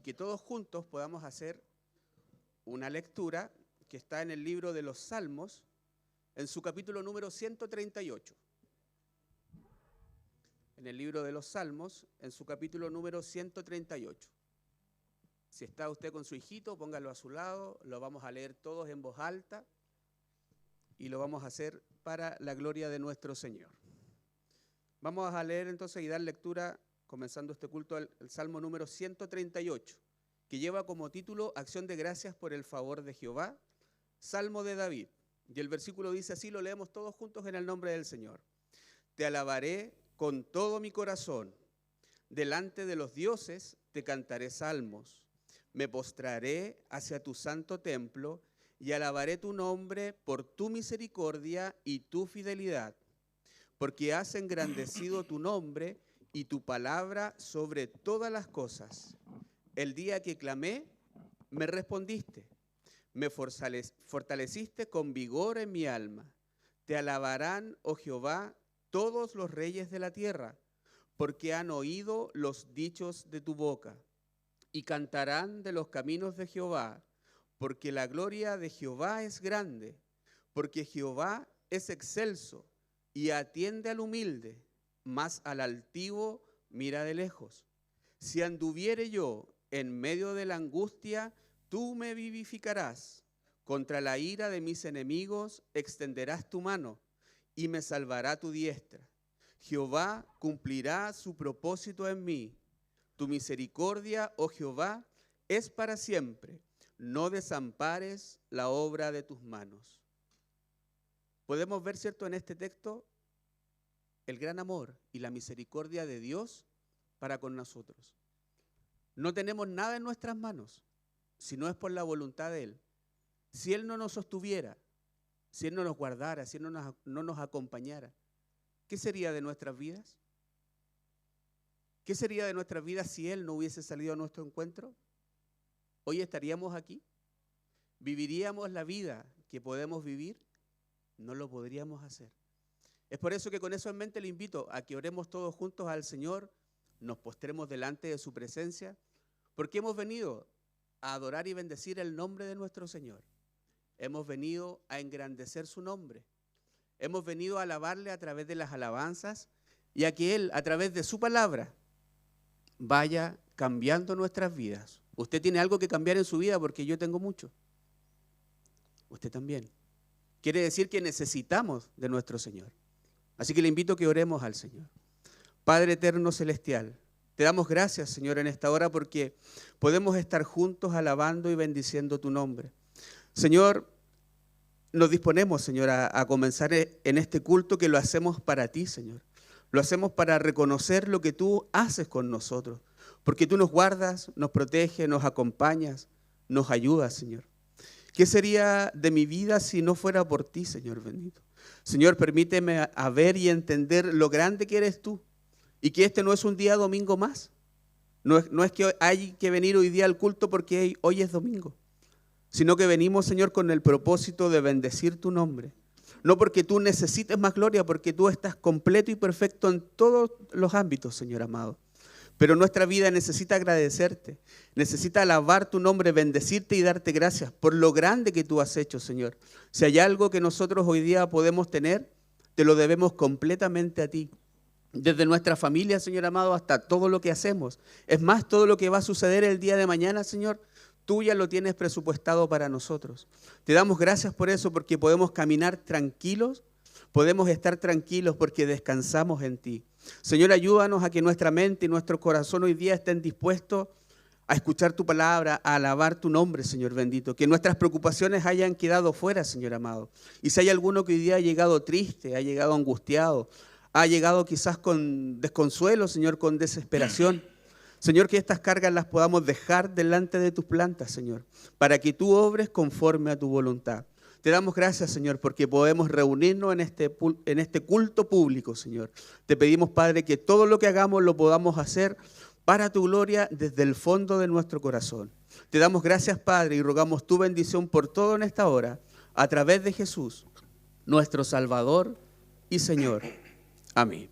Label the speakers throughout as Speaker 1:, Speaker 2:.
Speaker 1: que todos juntos podamos hacer una lectura que está en el libro de los Salmos, en su capítulo número 138. En el libro de los Salmos, en su capítulo número 138. Si está usted con su hijito, póngalo a su lado, lo vamos a leer todos en voz alta y lo vamos a hacer para la gloria de nuestro Señor. Vamos a leer entonces y dar lectura, comenzando este culto, al Salmo número 138, que lleva como título Acción de Gracias por el favor de Jehová, Salmo de David. Y el versículo dice así, lo leemos todos juntos en el nombre del Señor. Te alabaré con todo mi corazón, delante de los dioses te cantaré salmos. Me postraré hacia tu santo templo y alabaré tu nombre por tu misericordia y tu fidelidad, porque has engrandecido tu nombre y tu palabra sobre todas las cosas. El día que clamé, me respondiste, me fortaleciste con vigor en mi alma. Te alabarán, oh Jehová, todos los reyes de la tierra, porque han oído los dichos de tu boca. Y cantarán de los caminos de Jehová, porque la gloria de Jehová es grande, porque Jehová es excelso y atiende al humilde, mas al altivo mira de lejos. Si anduviere yo en medio de la angustia, tú me vivificarás. Contra la ira de mis enemigos extenderás tu mano y me salvará tu diestra. Jehová cumplirá su propósito en mí. Tu misericordia, oh Jehová, es para siempre. No desampares la obra de tus manos. Podemos ver, ¿cierto?, en este texto el gran amor y la misericordia de Dios para con nosotros. No tenemos nada en nuestras manos, si no es por la voluntad de Él. Si Él no nos sostuviera, si Él no nos guardara, si Él no nos acompañara, ¿qué sería de nuestras vidas? ¿Qué sería de nuestras vidas si Él no hubiese salido a nuestro encuentro? ¿Hoy estaríamos aquí? ¿Viviríamos la vida que podemos vivir? No lo podríamos hacer. Es por eso que con eso en mente le invito a que oremos todos juntos al Señor, nos postremos delante de su presencia, porque hemos venido a adorar y bendecir el nombre de nuestro Señor. Hemos venido a engrandecer su nombre. Hemos venido a alabarle a través de las alabanzas y a que Él, a través de su palabra, vaya cambiando nuestras vidas. Usted tiene algo que cambiar en su vida porque yo tengo mucho. Usted también. Quiere decir que necesitamos de nuestro Señor. Así que le invito a que oremos al Señor. Padre eterno celestial, te damos gracias, Señor, en esta hora porque podemos estar juntos alabando y bendiciendo tu nombre. Señor, nos disponemos, Señor, a comenzar en este culto que lo hacemos para ti, Señor. Lo hacemos para reconocer lo que tú haces con nosotros, porque tú nos guardas, nos proteges, nos acompañas, nos ayudas, Señor. ¿Qué sería de mi vida si no fuera por ti, Señor bendito? Señor, permíteme a ver y entender lo grande que eres tú y que este no es un día domingo más. No es que hay que venir hoy día al culto porque hoy es domingo, sino que venimos, Señor, con el propósito de bendecir tu nombre. No porque tú necesites más gloria, porque tú estás completo y perfecto en todos los ámbitos, Señor amado. Pero nuestra vida necesita agradecerte, necesita alabar tu nombre, bendecirte y darte gracias por lo grande que tú has hecho, Señor. Si hay algo que nosotros hoy día podemos tener, te lo debemos completamente a ti. Desde nuestra familia, Señor amado, hasta todo lo que hacemos. Es más, todo lo que va a suceder el día de mañana, Señor, tú ya lo tienes presupuestado para nosotros. Te damos gracias por eso, porque podemos caminar tranquilos, podemos estar tranquilos porque descansamos en ti. Señor, ayúdanos a que nuestra mente y nuestro corazón hoy día estén dispuestos a escuchar tu palabra, a alabar tu nombre, Señor bendito. Que nuestras preocupaciones hayan quedado fuera, Señor amado. Y si hay alguno que hoy día ha llegado triste, ha llegado angustiado, ha llegado quizás con desconsuelo, Señor, con desesperación, Señor, que estas cargas las podamos dejar delante de tus plantas, Señor, para que tú obres conforme a tu voluntad. Te damos gracias, Señor, porque podemos reunirnos en este culto público, Señor. Te pedimos, Padre, que todo lo que hagamos lo podamos hacer para tu gloria desde el fondo de nuestro corazón. Te damos gracias, Padre, y rogamos tu bendición por todo en esta hora, a través de Jesús, nuestro Salvador y Señor. Amén.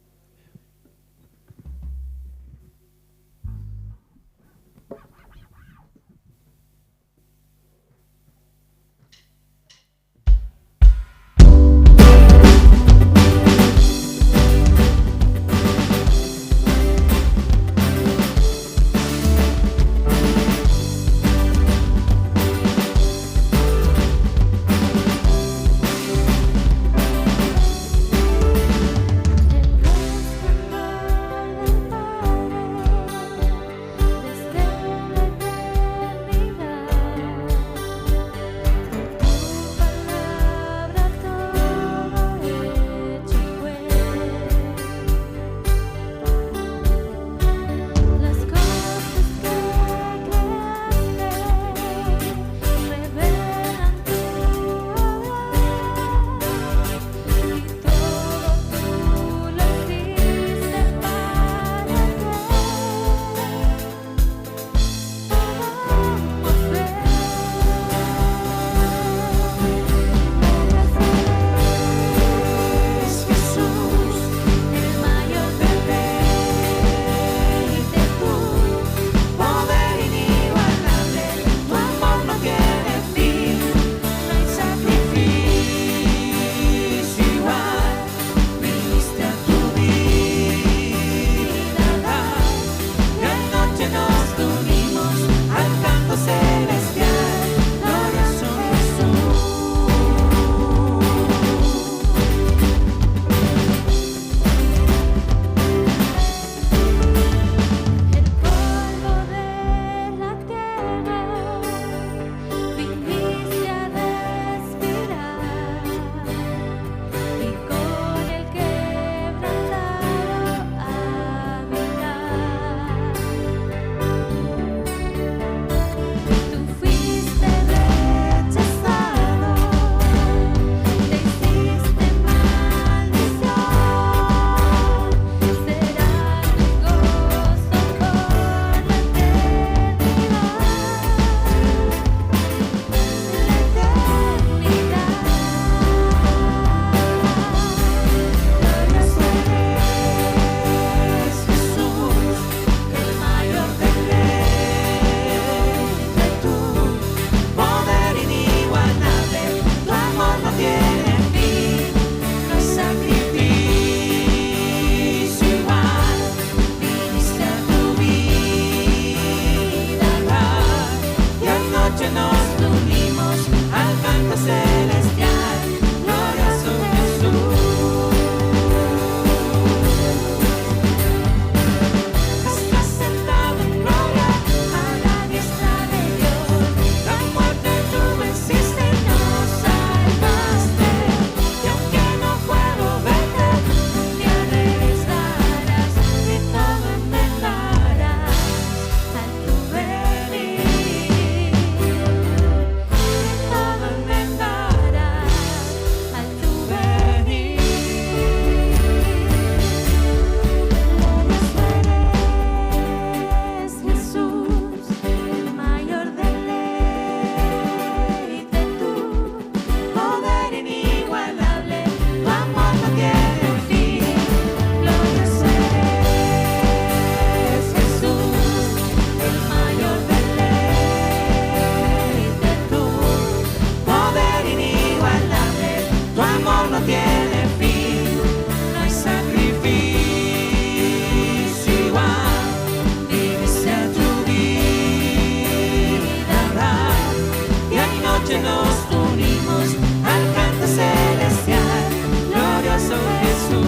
Speaker 2: noche nos unimos al canto celestial, glorioso Jesús.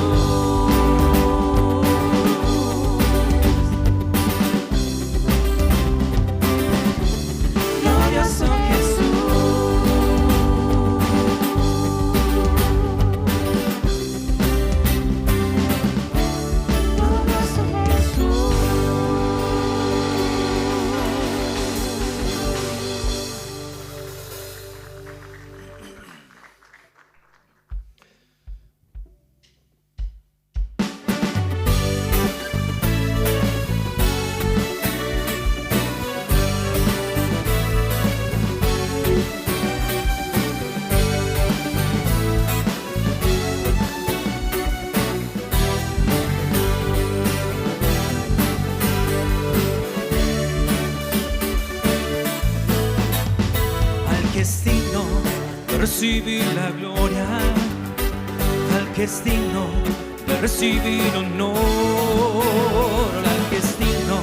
Speaker 2: Glorioso recibir la gloria, al que es digno de recibir honor, al que es digno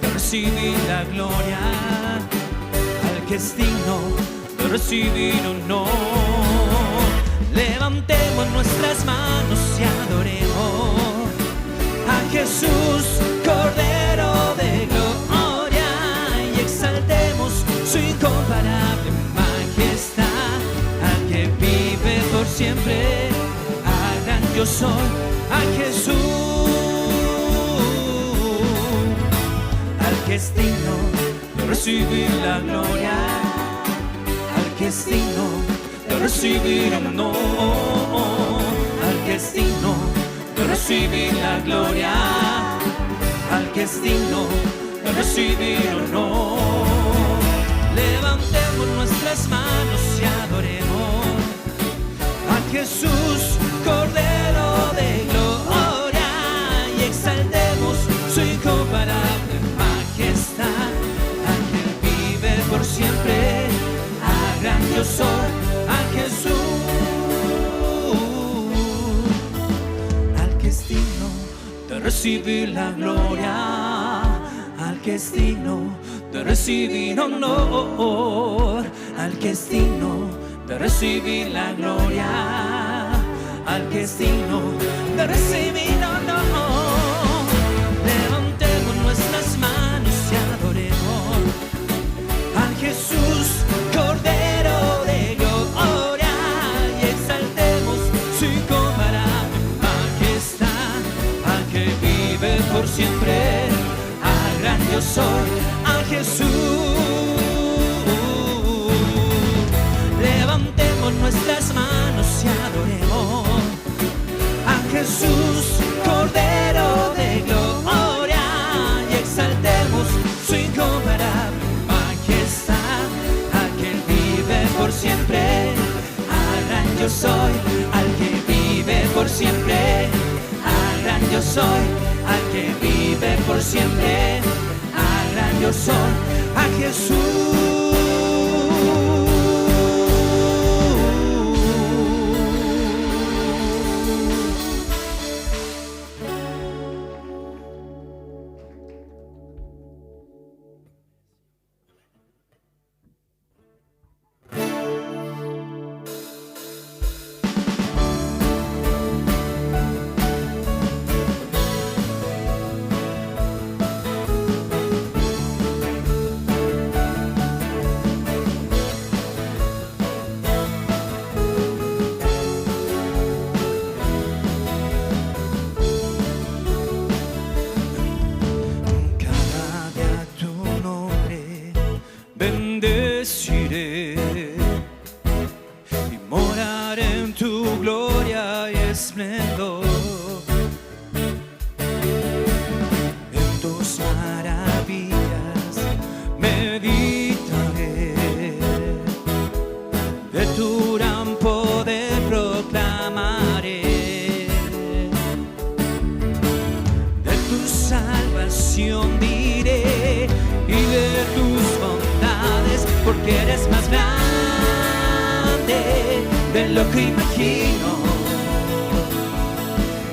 Speaker 2: de recibir la gloria, al que es digno de recibir honor. Levantemos nuestras manos y adoremos a Jesús, Cordero de gloria, y exaltemos su incomparable majestad. Por siempre, al gran yo soy, a Jesús, al que es digno de recibir la gloria, al que es digno de recibir honor, al que es digno de recibir la gloria, al que es digno de recibir honor. Levantemos nuestras manos y adoremos a Jesús, Cordero de gloria, y exaltemos su incomparable majestad, al que vive por siempre, a gran yo soy, a Jesús, al que es digno de recibir la gloria, al que es digno de recibir honor, al que es digno de recibir la gloria, al que es digno de recibir honor. Levantemos nuestras manos y adoremos a Jesús, Cordero de gloria, y exaltemos su incomparable majestad, al que vive por siempre, al gran yo soy, a Jesús. Levantemos nuestras manos y adoremos a Jesús, Cordero de gloria, y exaltemos su incomparable majestad, al que vive por siempre, al gran yo soy, al que vive por siempre, al gran yo soy, al que vive por siempre, al gran yo soy, a Jesús. Diré y de tus bondades, porque eres más grande de lo que imagino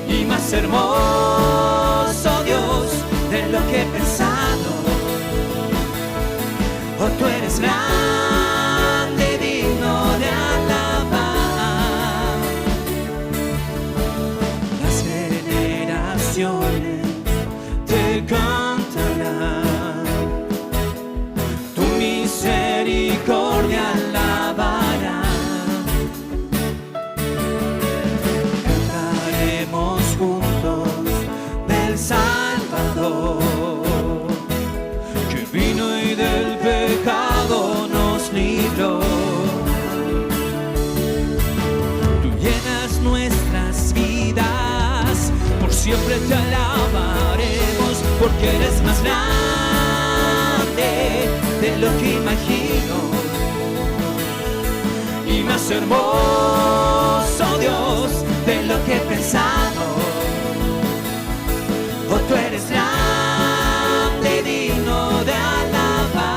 Speaker 2: y más hermoso, Dios, de lo que he pensado. Oh, tú eres grande, Dios. siempre te alabaremos, porque eres más grande de lo que imagino y más hermoso, Dios, de lo que he pensado. Oh, tú eres grande, digno de alabar.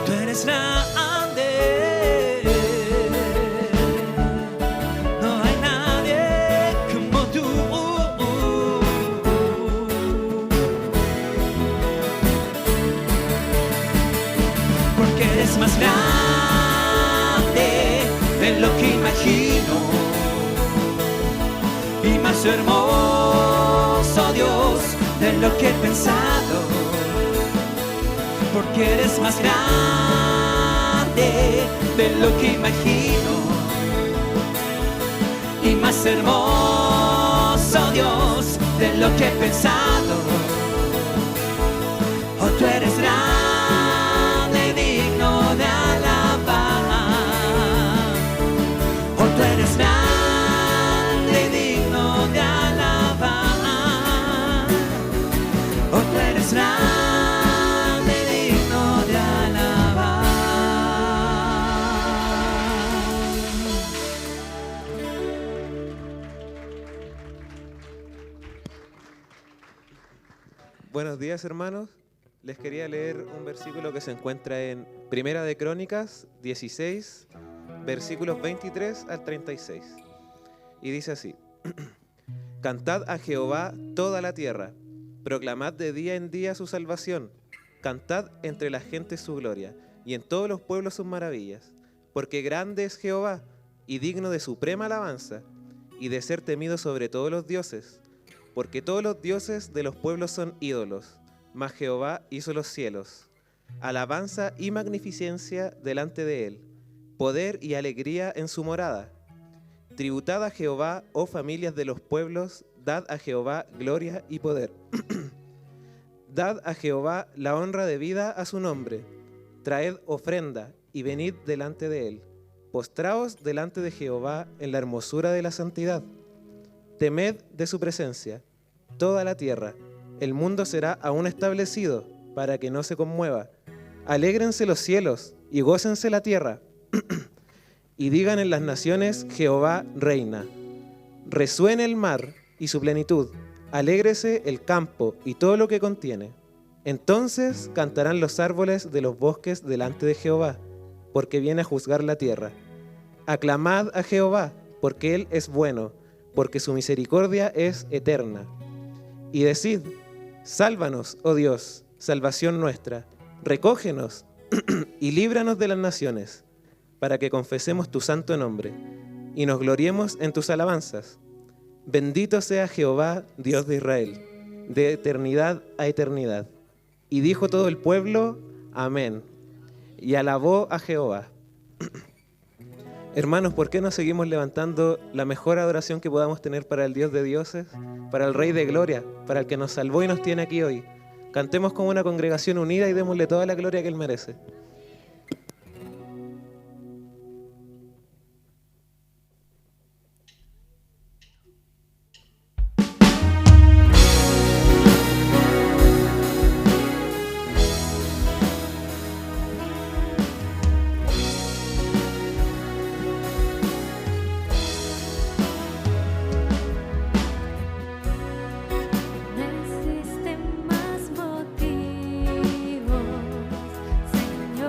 Speaker 2: Tú eres grande, no hay nadie como tú. Porque eres más grande de lo que imagino y más hermoso, Dios, de lo que he pensado. Porque eres más grande de lo que imagino y más hermoso, Dios, de lo que he pensado. Oh, tú eres grande, digno de alabar. Oh, tú eres grande, digno de alabar. Oh, tú eres grande.
Speaker 3: Buenos días, hermanos. Les quería leer un versículo que se encuentra en Primera de Crónicas 16, versículos 23 al 36. Y dice así: Cantad a Jehová toda la tierra, proclamad de día en día su salvación, cantad entre las gentes su gloria, y en todos los pueblos sus maravillas. Porque grande es Jehová, y digno de suprema alabanza, y de ser temido sobre todos los dioses. Porque todos los dioses de los pueblos son ídolos, mas Jehová hizo los cielos. Alabanza y magnificencia delante de él, poder y alegría en su morada. Tributad a Jehová, oh familias de los pueblos, dad a Jehová gloria y poder. Dad a Jehová la honra debida a su nombre. Traed ofrenda y venid delante de él. Postraos delante de Jehová en la hermosura de la santidad. Temed de su presencia, toda la tierra. El mundo será aún establecido, para que no se conmueva. Alégrense los cielos y gócense la tierra. Y digan en las naciones, Jehová reina. Resuene el mar y su plenitud. Alégrese el campo y todo lo que contiene. Entonces cantarán los árboles de los bosques delante de Jehová, porque viene a juzgar la tierra. Aclamad a Jehová, porque él es bueno, porque su misericordia es eterna. Y decid, sálvanos, oh Dios, salvación nuestra, recógenos y líbranos de las naciones, para que confesemos tu santo nombre y nos gloriemos en tus alabanzas. Bendito sea Jehová, Dios de Israel, de eternidad a eternidad. Y dijo todo el pueblo, amén, y alabó a Jehová. Hermanos, ¿por qué no seguimos levantando la mejor adoración que podamos tener para el Dios de dioses, para el Rey de gloria, para el que nos salvó y nos tiene aquí hoy? Cantemos como una congregación unida y démosle toda la gloria que Él merece.
Speaker 4: No existen más motivos, Señor.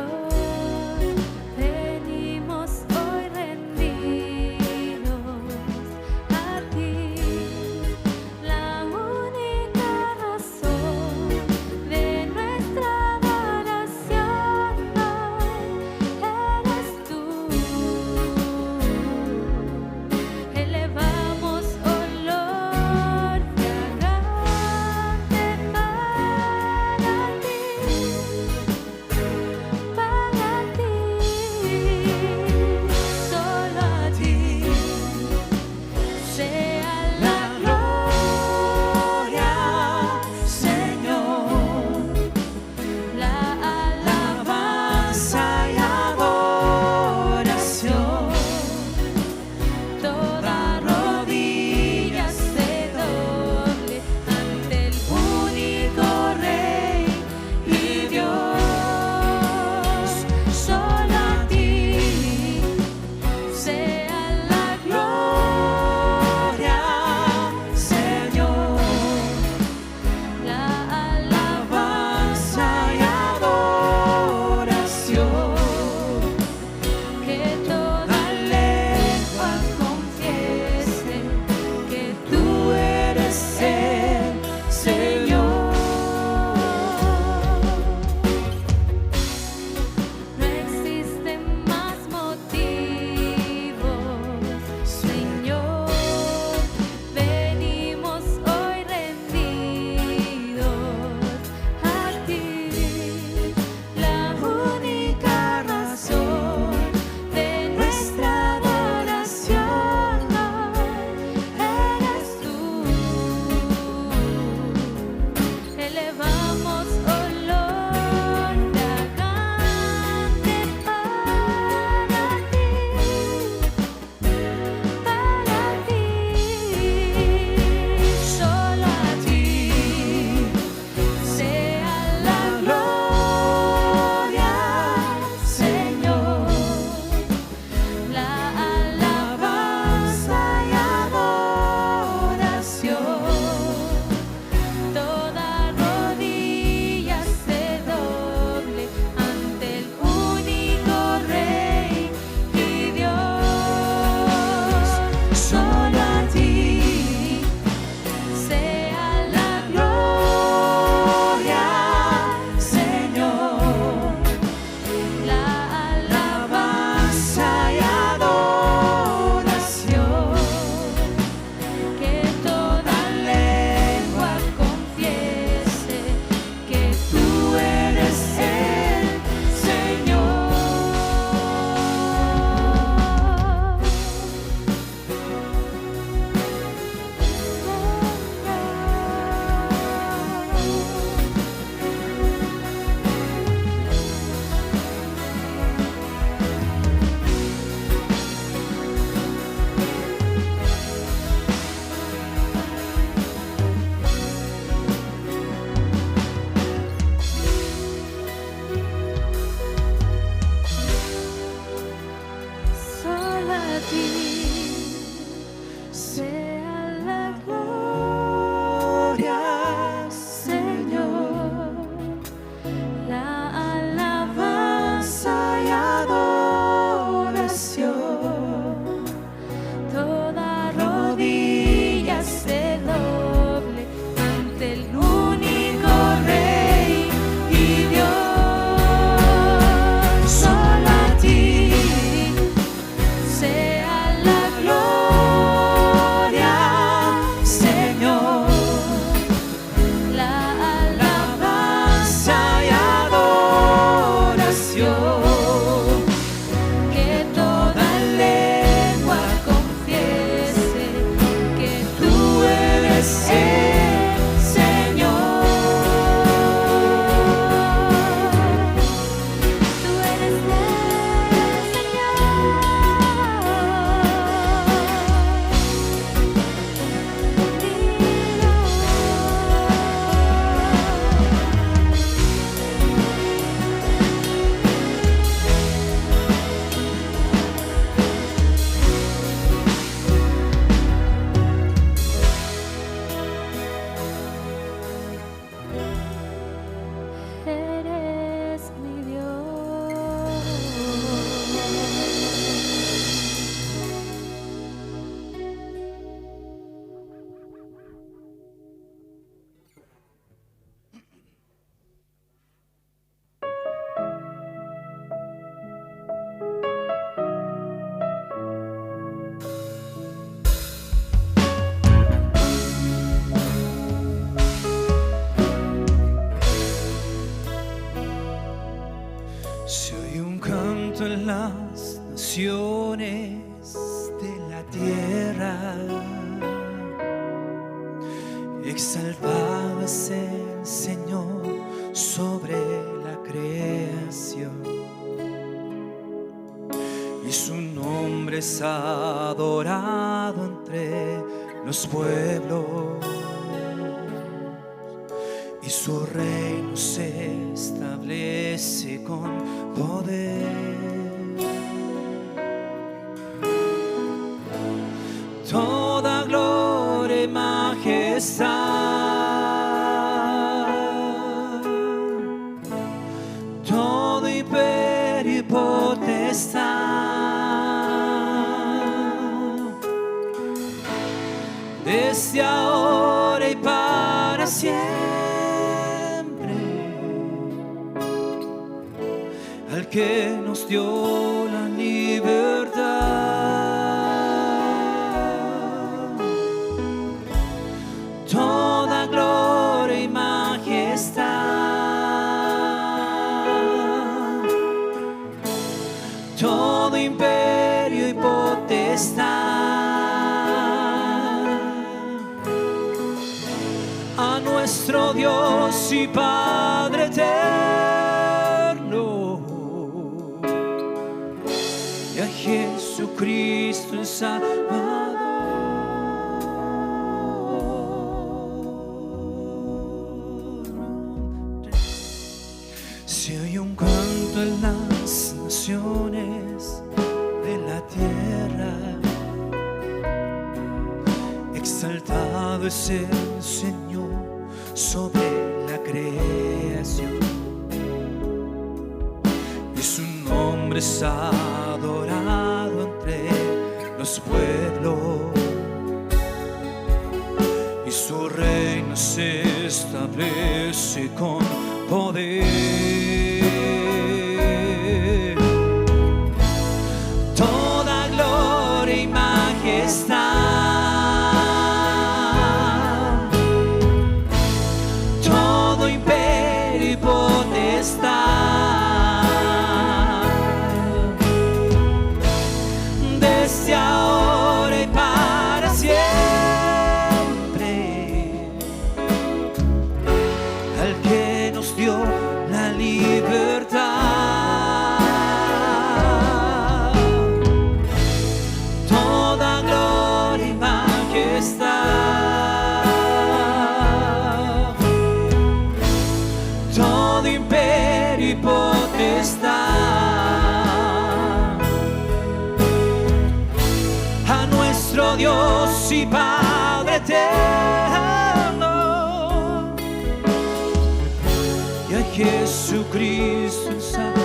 Speaker 2: canto en las naciones de la tierra. Exaltado es el Señor sobre la creación, y su nombre es adorado entre los pueblos, y su reino se establece con poder. Toda gloria y majestad, todo imperio y potestad, desde ahora y para siempre, al que nos dio la libertad. Toda gloria y majestad, todo imperio y potestad, a nuestro Dios y Padre eterno, y a Jesucristo el Salvador. Se oye un canto en las naciones de la tierra. Exaltado es el Señor sobre la creación, y su nombre es adorado entre los pueblos, y su reino se establece con poder. Toda gloria y majestad, todo imperio y potestad, desde ahora y para siempre, al que nos dio la libertad. Toda gloria y majestad, todo imperio y potestad, a nuestro Dios y Padre eterno, y a Jesucristo el Salvador.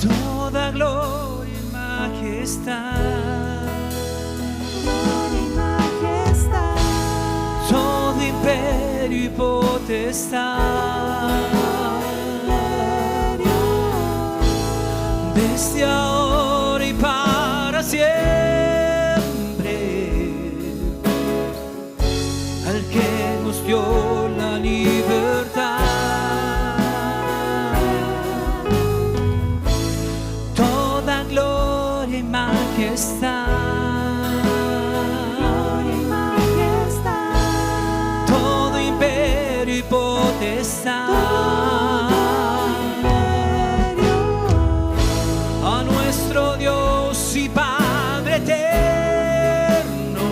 Speaker 2: Toda gloria y majestad, todo imperio y potestad, desde ahora y para siempre, al que nos dio la libertad. Toda gloria y majestad, todo imperio y potestad, a nuestro Dios y Padre eterno,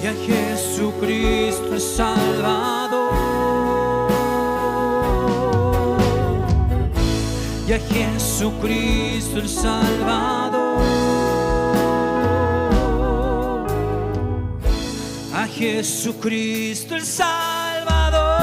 Speaker 2: y a Jesucristo el Salvador, y a Jesucristo Jesucristo el Salvador, a Jesucristo el Salvador.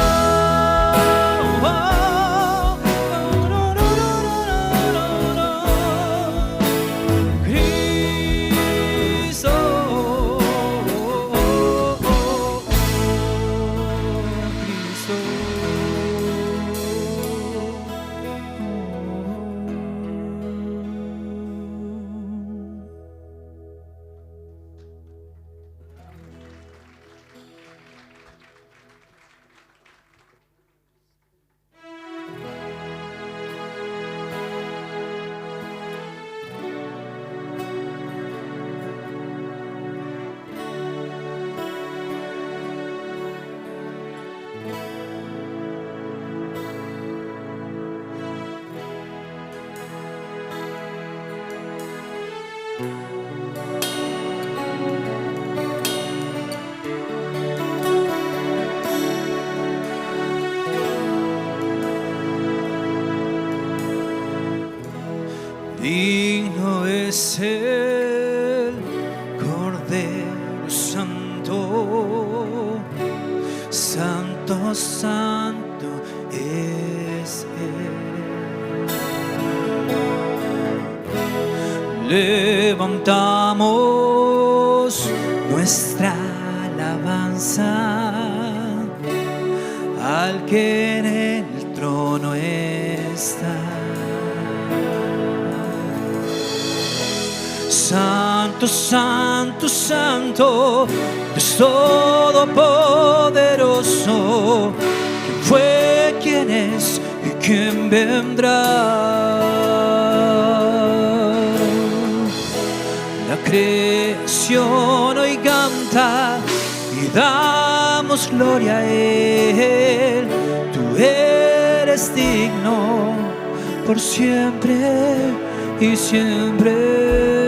Speaker 2: Digno es el Cordero Santo, Santo, Santo es Él. Levantamos nuestra alabanza al que en el trono está. Santo, Santo, Santo, Dios Todopoderoso, ¿quién fue, quién es y quién vendrá? La creación hoy canta y damos gloria a Él. Tú eres digno por siempre y siempre.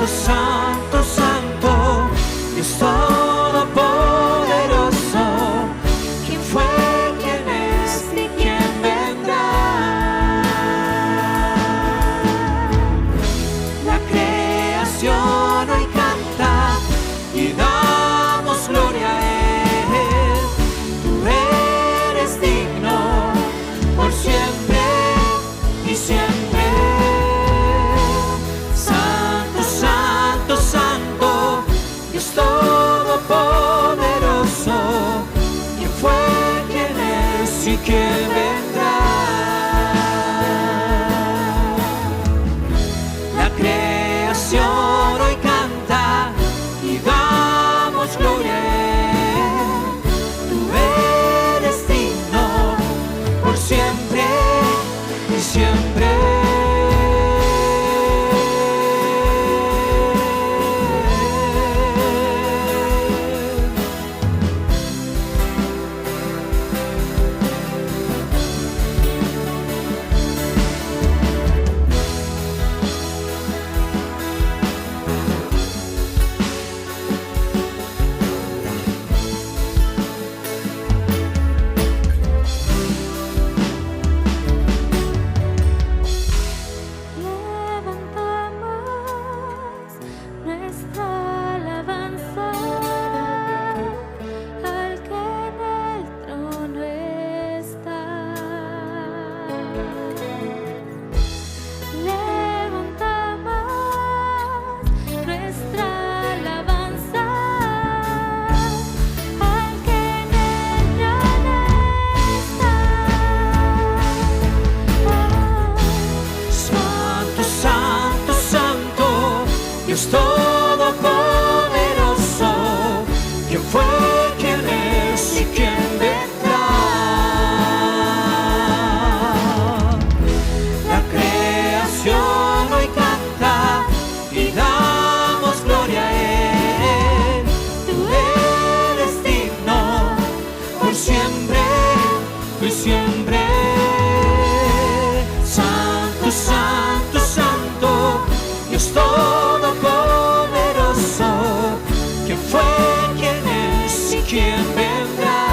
Speaker 2: Santo, Santo, Dios Todopoderoso, ¿quién fue, quién es y quién vendrá? La creación hoy canta y damos gloria a Él. Tú eres digno por siempre y siempre. Todopoderoso, ¿quién fue, quién es y quién vendrá? La creación hoy canta y damos gloria a Él. Tú eres digno por siempre y siempre. hoy y siempre. Santo, santo, santo, Dios todopoderoso, ¿quién fue, quién es y quién vendrá?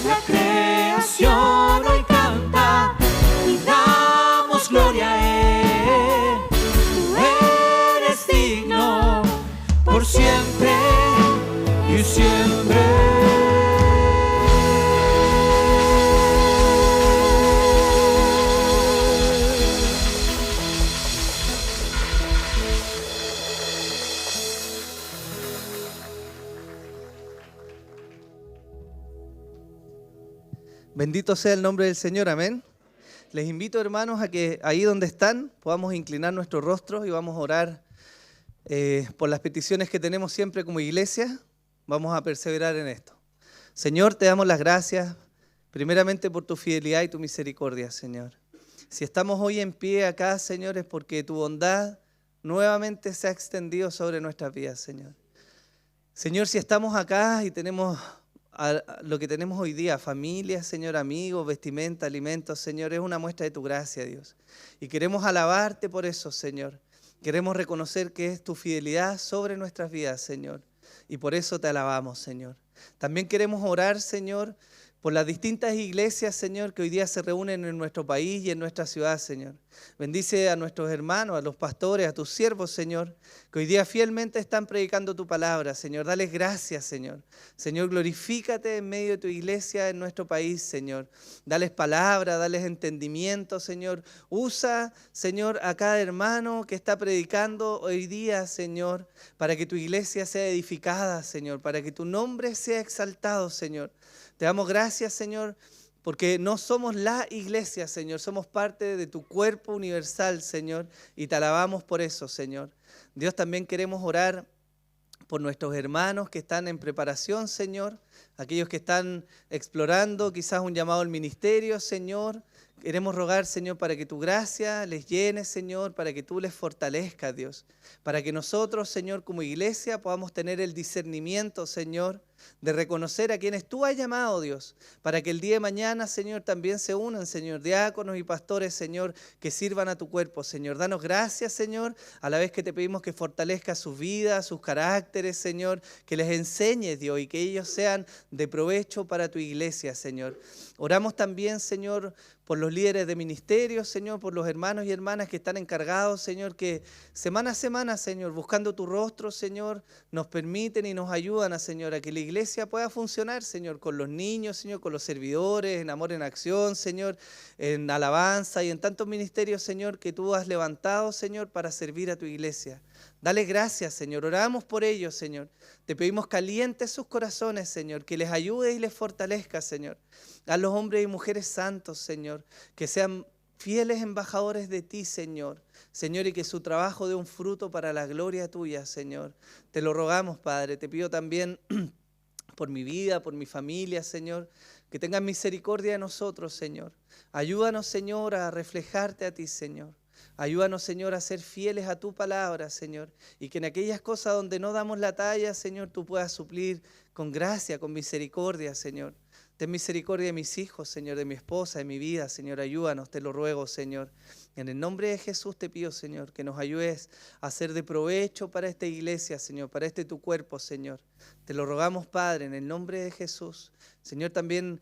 Speaker 2: La creación hoy canta y damos gloria a Él. Tú eres digno por siempre y siempre.
Speaker 4: Bendito sea el nombre del Señor, amén. Les invito, hermanos, a que ahí donde están podamos inclinar nuestros rostros y vamos a orar por las peticiones que tenemos siempre como iglesia. Vamos a perseverar en esto. Señor, te damos las gracias primeramente por tu fidelidad y tu misericordia, Señor. Si estamos hoy en pie acá, Señor, es porque tu bondad nuevamente se ha extendido sobre nuestras vidas, Señor. Señor, si estamos acá y tenemos lo que tenemos hoy día, familia, Señor, amigos, vestimenta, alimentos, Señor, es una muestra de tu gracia, Dios. Y queremos alabarte por eso, Señor. Queremos reconocer que es tu fidelidad sobre nuestras vidas, Señor. Y por eso te alabamos, Señor. También queremos orar, Señor, por las distintas iglesias, Señor, que hoy día se reúnen en nuestro país y en nuestra ciudad, Señor. Bendice a nuestros hermanos, a los pastores, a tus siervos, Señor, que hoy día fielmente están predicando tu palabra, Señor. Dales gracias, Señor. Señor, glorifícate en medio de tu iglesia en nuestro país, Señor. Dales palabra, dales entendimiento, Señor. Usa, Señor, a cada hermano que está predicando hoy día, Señor, para que tu iglesia sea edificada, Señor, para que tu nombre sea exaltado, Señor. Te damos gracias, Señor, porque no somos la iglesia, Señor, somos parte de tu cuerpo universal, Señor, y te alabamos por eso, Señor. Dios, también queremos orar por nuestros hermanos que están en preparación, Señor, aquellos que están explorando quizás un llamado al ministerio, Señor. Queremos rogar, Señor, para que tu gracia les llene, Señor, para que tú les fortalezcas, Dios, para que nosotros, Señor, como iglesia podamos tener el discernimiento, Señor, de reconocer a quienes tú has llamado, Dios, para que el día de mañana, Señor, también se unan, Señor, diáconos y pastores, Señor, que sirvan a tu cuerpo, Señor. Danos gracias, Señor, a la vez que te pedimos que fortalezcas sus vidas, sus caracteres, Señor, que les enseñes, Dios, y que ellos sean de provecho para tu iglesia, Señor. Oramos también, Señor, por los líderes de ministerio, Señor, por los hermanos y hermanas que están encargados, Señor, que semana a semana, Señor, buscando tu rostro, Señor, nos permiten y nos ayudan, Señor, a que la iglesia pueda funcionar, Señor, con los niños, Señor, con los servidores, en amor en acción, Señor, en alabanza y en tantos ministerios, Señor, que tú has levantado, Señor, para servir a tu iglesia. Dale gracias, Señor. Oramos por ellos, Señor. Te pedimos calientes sus corazones, Señor, que les ayude y les fortalezca, Señor. A los hombres y mujeres santos, Señor, que sean fieles embajadores de ti, Señor. Señor, y que su trabajo dé un fruto para la gloria tuya, Señor. Te lo rogamos, Padre. Te pido también por mi vida, por mi familia, Señor, que tengas misericordia de nosotros, Señor. Ayúdanos, Señor, a reflejarte a ti, Señor. Ayúdanos, Señor, a ser fieles a tu palabra, Señor, y que en aquellas cosas donde no damos la talla, Señor, tú puedas suplir con gracia, con misericordia, Señor. Ten misericordia de mis hijos, Señor, de mi esposa, de mi vida, Señor. Ayúdanos, te lo ruego, Señor. En el nombre de Jesús te pido, Señor, que nos ayudes a ser de provecho para esta iglesia, Señor, para este tu cuerpo, Señor. Te lo rogamos, Padre, en el nombre de Jesús. Señor, también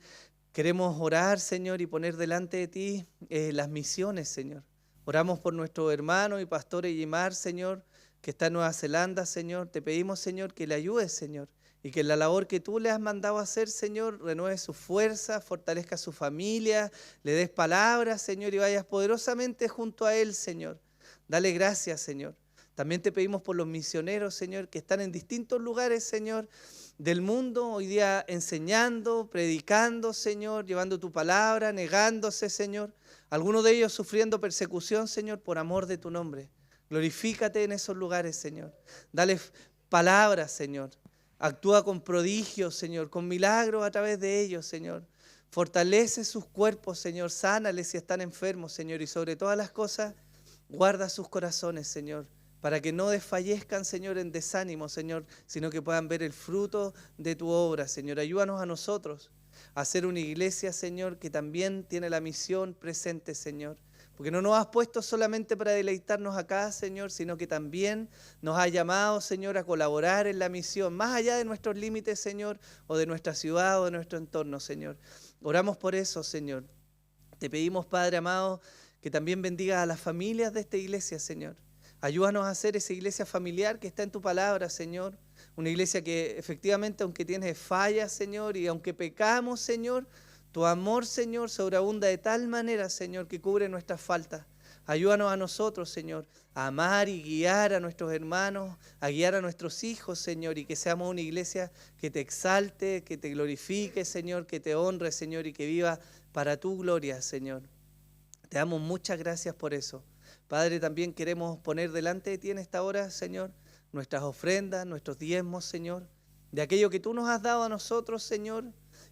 Speaker 4: queremos orar, Señor, y poner delante de ti las misiones, Señor. Oramos por nuestro hermano y pastor Eyimar, Señor, que está en Nueva Zelanda, Señor. Te pedimos, Señor, que le ayudes, Señor, y que la labor que tú le has mandado a hacer, Señor, renueve su fuerza, fortalezca a su familia, le des palabras, Señor, y vayas poderosamente junto a él, Señor. Dale gracias, Señor. También te pedimos por los misioneros, Señor, que están en distintos lugares, Señor, del mundo, hoy día enseñando, predicando, Señor, llevando tu palabra, negándose, Señor. Algunos de ellos sufriendo persecución, Señor, por amor de tu nombre. Glorifícate en esos lugares, Señor. Dale palabras, Señor. Actúa con prodigios, Señor, con milagros a través de ellos, Señor. Fortalece sus cuerpos, Señor. Sánales si están enfermos, Señor. Y sobre todas las cosas, guarda sus corazones, Señor. para que no desfallezcan, Señor, en desánimo, Señor, sino que puedan ver el fruto de tu obra, Señor. Ayúdanos a nosotros a ser una iglesia, Señor, que también tiene la misión presente, Señor. Porque no nos has puesto solamente para deleitarnos acá, Señor, sino que también nos has llamado, Señor, a colaborar en la misión, más allá de nuestros límites, Señor, o de nuestra ciudad o de nuestro entorno, Señor. Oramos por eso, Señor. Te pedimos, Padre amado, que también bendiga a las familias de esta iglesia, Señor. Ayúdanos a hacer esa iglesia familiar que está en tu palabra, Señor. Una iglesia que efectivamente, aunque tiene fallas, Señor, y aunque pecamos, Señor, tu amor, Señor, sobreabunda de tal manera, Señor, que cubre nuestras faltas. Ayúdanos a nosotros, Señor, a amar y guiar a nuestros hermanos, a guiar a nuestros hijos, Señor, y que seamos una iglesia que te exalte, que te glorifique, Señor, que te honre, Señor, y que viva para tu gloria, Señor. Te damos muchas gracias por eso. Padre, también queremos poner delante de ti en esta hora, Señor, nuestras ofrendas, nuestros diezmos, Señor, de aquello que tú nos has dado a nosotros, Señor,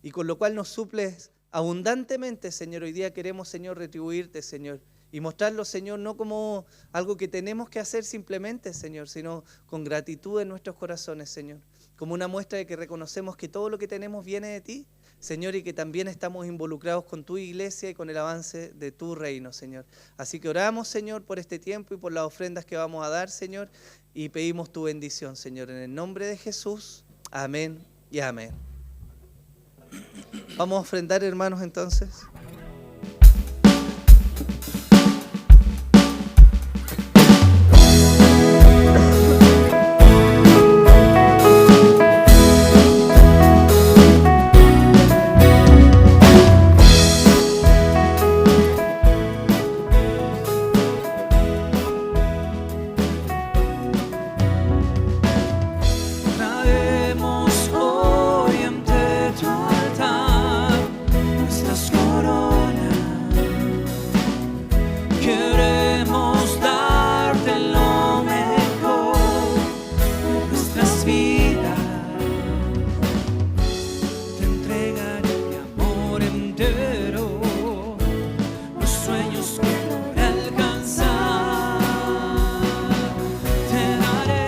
Speaker 4: y con lo cual nos suples abundantemente, Señor. Hoy día queremos, Señor, retribuirte, Señor, y mostrarlo, Señor, no como algo que tenemos que hacer simplemente, Señor, sino con gratitud en nuestros corazones, Señor, como una muestra de que reconocemos que todo lo que tenemos viene de ti, Señor, y que también estamos involucrados con tu iglesia y con el avance de tu reino, Señor. Así que oramos, Señor, por este tiempo y por las ofrendas que vamos a dar, Señor, y pedimos tu bendición, Señor, en el nombre de Jesús. Amén y amén. Vamos a ofrendar, hermanos, entonces.
Speaker 2: Traemos hoy ante tu altar nuestras coronas. Queremos darte lo mejor de nuestras vidas. Te entregaré mi amor entero, los sueños que logré alcanzar. Te daré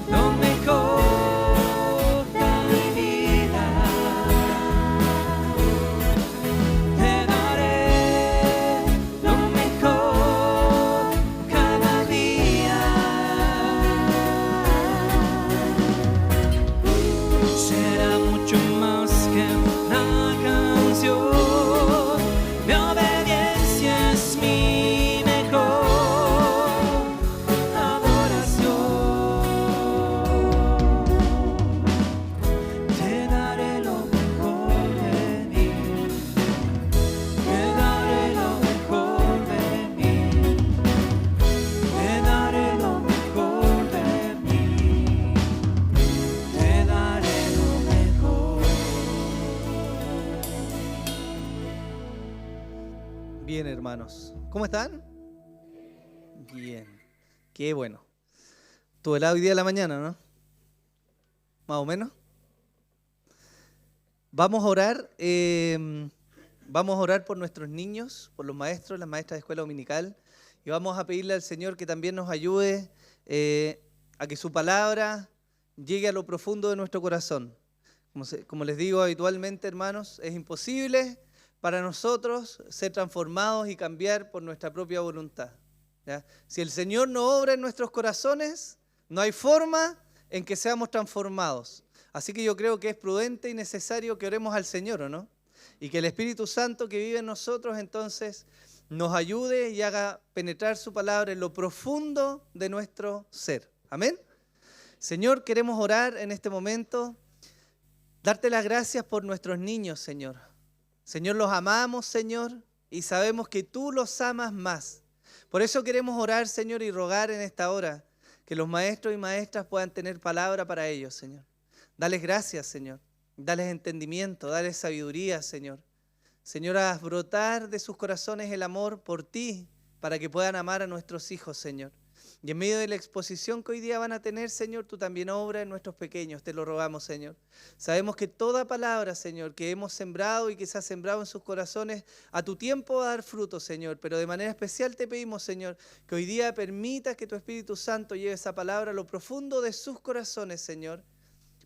Speaker 2: lo mejor de mi vida. Te daré lo mejor cada día. Será mucho más que una canción. Mi obediencia es mi mejor adoración. Te daré lo mejor de mí. Te daré lo mejor de mí. Te daré lo mejor de mí. Te daré lo mejor.
Speaker 4: Bien, hermanos. ¿Cómo están? Bien. Qué bueno. Tuve helado hoy día de la mañana, ¿no? Más o menos. Vamos a orar. Vamos a orar por nuestros niños, por los maestros, las maestras de escuela dominical. Y vamos a pedirle al Señor que también nos ayude a que su palabra llegue a lo profundo de nuestro corazón. Como les digo habitualmente, hermanos, es imposible para nosotros ser transformados y cambiar por nuestra propia voluntad, ¿ya? Si el Señor no obra en nuestros corazones, no hay forma en que seamos transformados. Así que yo creo que es prudente y necesario que oremos al Señor, ¿o no? Y que el Espíritu Santo que vive en nosotros entonces nos ayude y haga penetrar su palabra en lo profundo de nuestro ser. Amén. Señor, queremos orar en este momento, darte las gracias por nuestros niños, Señor. Señor, los amamos, Señor, y sabemos que tú los amas más. Por eso queremos orar, Señor, y rogar en esta hora que los maestros y maestras puedan tener palabra para ellos, Señor. Dales gracias, Señor. Dales entendimiento, dales sabiduría, Señor. Señor, haz brotar de sus corazones el amor por ti para que puedan amar a nuestros hijos, Señor. Y en medio de la exposición que hoy día van a tener, Señor, tú también obra en nuestros pequeños, te lo rogamos, Señor. Sabemos que toda palabra, Señor, que hemos sembrado y que se ha sembrado en sus corazones, a tu tiempo va a dar fruto, Señor. Pero de manera especial te pedimos, Señor, que hoy día permitas que tu Espíritu Santo lleve esa palabra a lo profundo de sus corazones, Señor,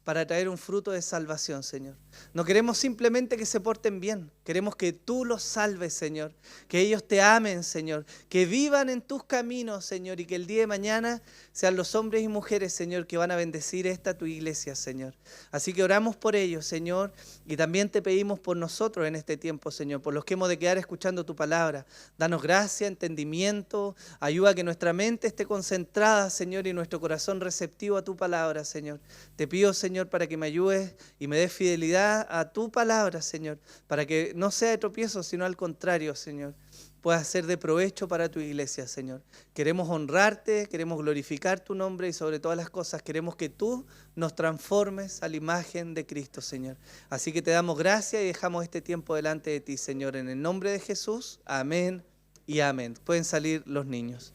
Speaker 4: para traer un fruto de salvación, Señor. No queremos simplemente que se porten bien, queremos que tú los salves, Señor, que ellos te amen, Señor, que vivan en tus caminos, Señor, y que el día de mañana sean los hombres y mujeres, Señor, que van a bendecir esta tu iglesia, Señor. Así que oramos por ellos, Señor, y también te pedimos por nosotros en este tiempo, Señor, por los que hemos de quedar escuchando tu palabra. Danos gracia, entendimiento, ayuda a que nuestra mente esté concentrada, Señor, y nuestro corazón receptivo a tu palabra, Señor. Te pido, Señor, para que me ayudes y me des fidelidad a tu palabra, Señor, para que no sea de tropiezo, sino al contrario, Señor, pueda ser de provecho para tu iglesia, Señor. Queremos honrarte, queremos glorificar tu nombre y sobre todas las cosas queremos que tú nos transformes a la imagen de Cristo, Señor. Así que te damos gracias y dejamos este tiempo delante de ti, Señor, en el nombre de Jesús. Amén y amén. Pueden salir los niños.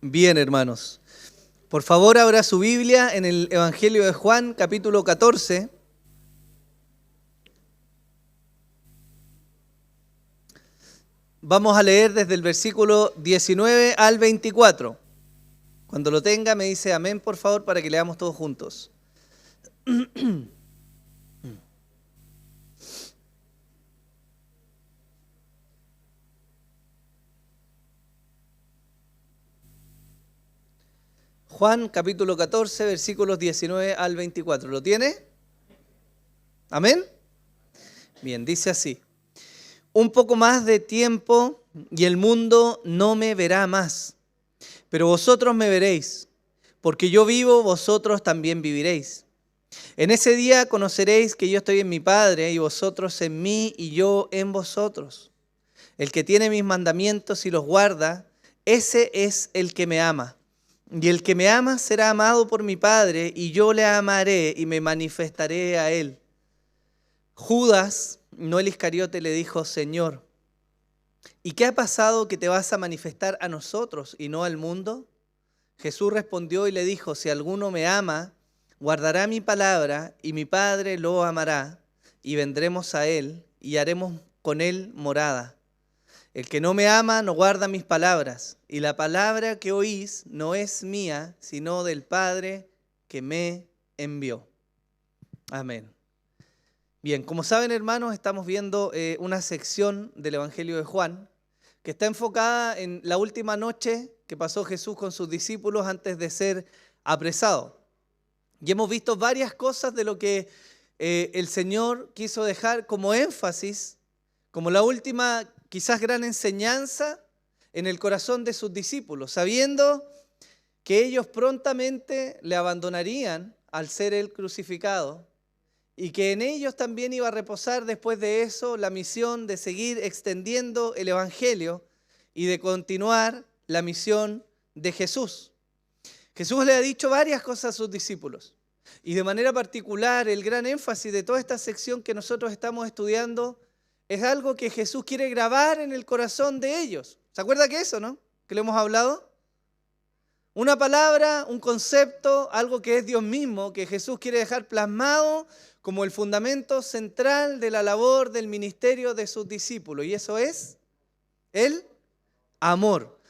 Speaker 4: Bien, hermanos. Por favor, abra su Biblia en el Evangelio de Juan, capítulo 14. Vamos a leer desde el versículo 19 al 24. Cuando lo tenga, me dice amén, por favor, para que leamos todos juntos. Juan capítulo 14, versículos 19 al 24. ¿Lo tiene? ¿Amén? Bien, dice así. Un poco más de tiempo y el mundo no me verá más, pero vosotros me veréis, porque yo vivo, vosotros también viviréis. En ese día conoceréis que yo estoy en mi Padre y vosotros en mí y yo en vosotros. El que tiene mis mandamientos y los guarda, ese es el que me ama. Y el que me ama será amado por mi Padre, y yo le amaré y me manifestaré a él. Judas, no el Iscariote, le dijo, Señor, ¿y qué ha pasado que te vas a manifestar a nosotros y no al mundo? Jesús respondió y le dijo, si alguno me ama, guardará mi palabra, y mi Padre lo amará, y vendremos a él, y haremos con él morada. El que no me ama no guarda mis palabras, y la palabra que oís no es mía, sino del Padre que me envió. Amén. Bien, como saben, hermanos, estamos viendo una sección del Evangelio de Juan que está enfocada en la última noche que pasó Jesús con sus discípulos antes de ser apresado. Y hemos visto varias cosas de lo que el Señor quiso dejar como énfasis, como la última quizás gran enseñanza en el corazón de sus discípulos, sabiendo que ellos prontamente le abandonarían al ser él crucificado y que en ellos también iba a reposar después de eso la misión de seguir extendiendo el Evangelio y de continuar la misión de Jesús. Jesús le ha dicho varias cosas a sus discípulos y de manera particular el gran énfasis de toda esta sección que nosotros estamos estudiando es algo que Jesús quiere grabar en el corazón de ellos. ¿Se acuerda que eso, no? Que lo hemos hablado. Una palabra, un concepto, algo que es Dios mismo, que Jesús quiere dejar plasmado como el fundamento central de la labor del ministerio de sus discípulos. Y eso es el amor.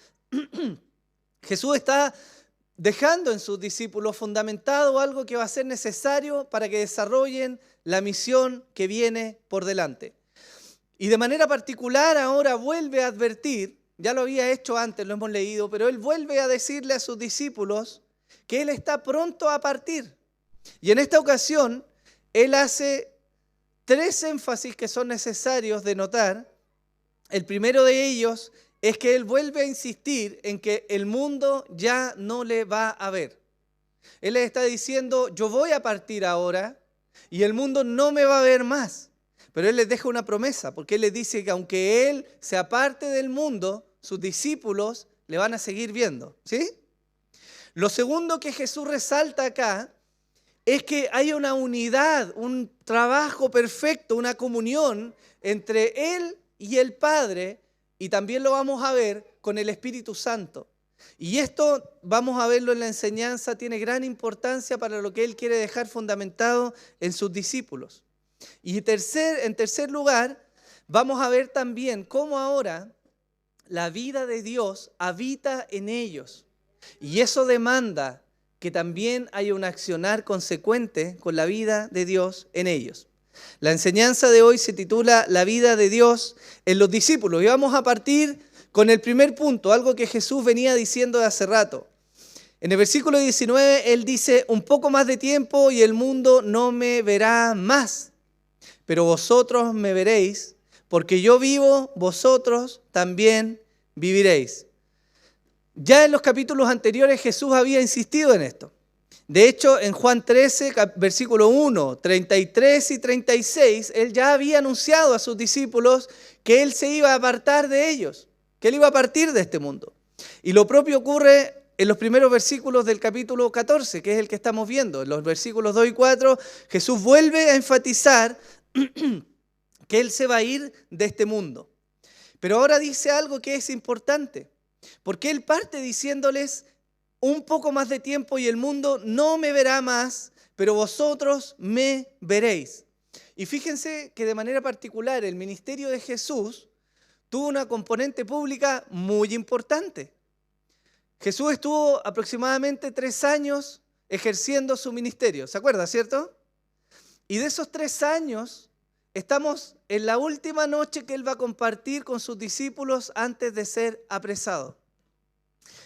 Speaker 4: Jesús está dejando en sus discípulos fundamentado algo que va a ser necesario para que desarrollen la misión que viene por delante. Y de manera particular ahora vuelve a advertir, ya lo había hecho antes, lo hemos leído, pero él vuelve a decirle a sus discípulos que él está pronto a partir. Y en esta ocasión, él hace tres énfasis que son necesarios de notar. El primero de ellos es que Él vuelve a insistir en que el mundo ya no le va a ver. Él les está diciendo, yo voy a partir ahora y el mundo no me va a ver más. Pero Él les deja una promesa, porque Él les dice que aunque Él se aparte del mundo, sus discípulos le van a seguir viendo. ¿Sí? Lo segundo que Jesús resalta acá es que hay una unidad, un trabajo perfecto, una comunión entre Él y el Padre, y también lo vamos a ver con el Espíritu Santo. Y esto, vamos a verlo en la enseñanza, tiene gran importancia para lo que Él quiere dejar fundamentado en sus discípulos. Y en tercer lugar, vamos a ver también cómo ahora la vida de Dios habita en ellos. Y eso demanda que también haya un accionar consecuente con la vida de Dios en ellos. La enseñanza de hoy se titula La vida de Dios en los discípulos. Y vamos a partir con el primer punto, algo que Jesús venía diciendo de hace rato. En el versículo 19, Él dice, un poco más de tiempo y el mundo no me verá más, pero vosotros me veréis, porque yo vivo, vosotros también viviréis. Ya en los capítulos anteriores Jesús había insistido en esto. De hecho, en Juan 13, versículo 1, 33 y 36, Él ya había anunciado a sus discípulos que Él se iba a apartar de ellos, que Él iba a partir de este mundo. Y lo propio ocurre en los primeros versículos del capítulo 14, que es el que estamos viendo. En los versículos 2 y 4, Jesús vuelve a enfatizar que Él se va a ir de este mundo. Pero ahora dice algo que es importante, porque Él parte diciéndoles, un poco más de tiempo y el mundo no me verá más, pero vosotros me veréis. Y fíjense que de manera particular el ministerio de Jesús tuvo una componente pública muy importante. Jesús estuvo aproximadamente 3 años ejerciendo su ministerio, ¿se acuerda, cierto? Y de esos 3 años estamos en la última noche que Él va a compartir con sus discípulos antes de ser apresado.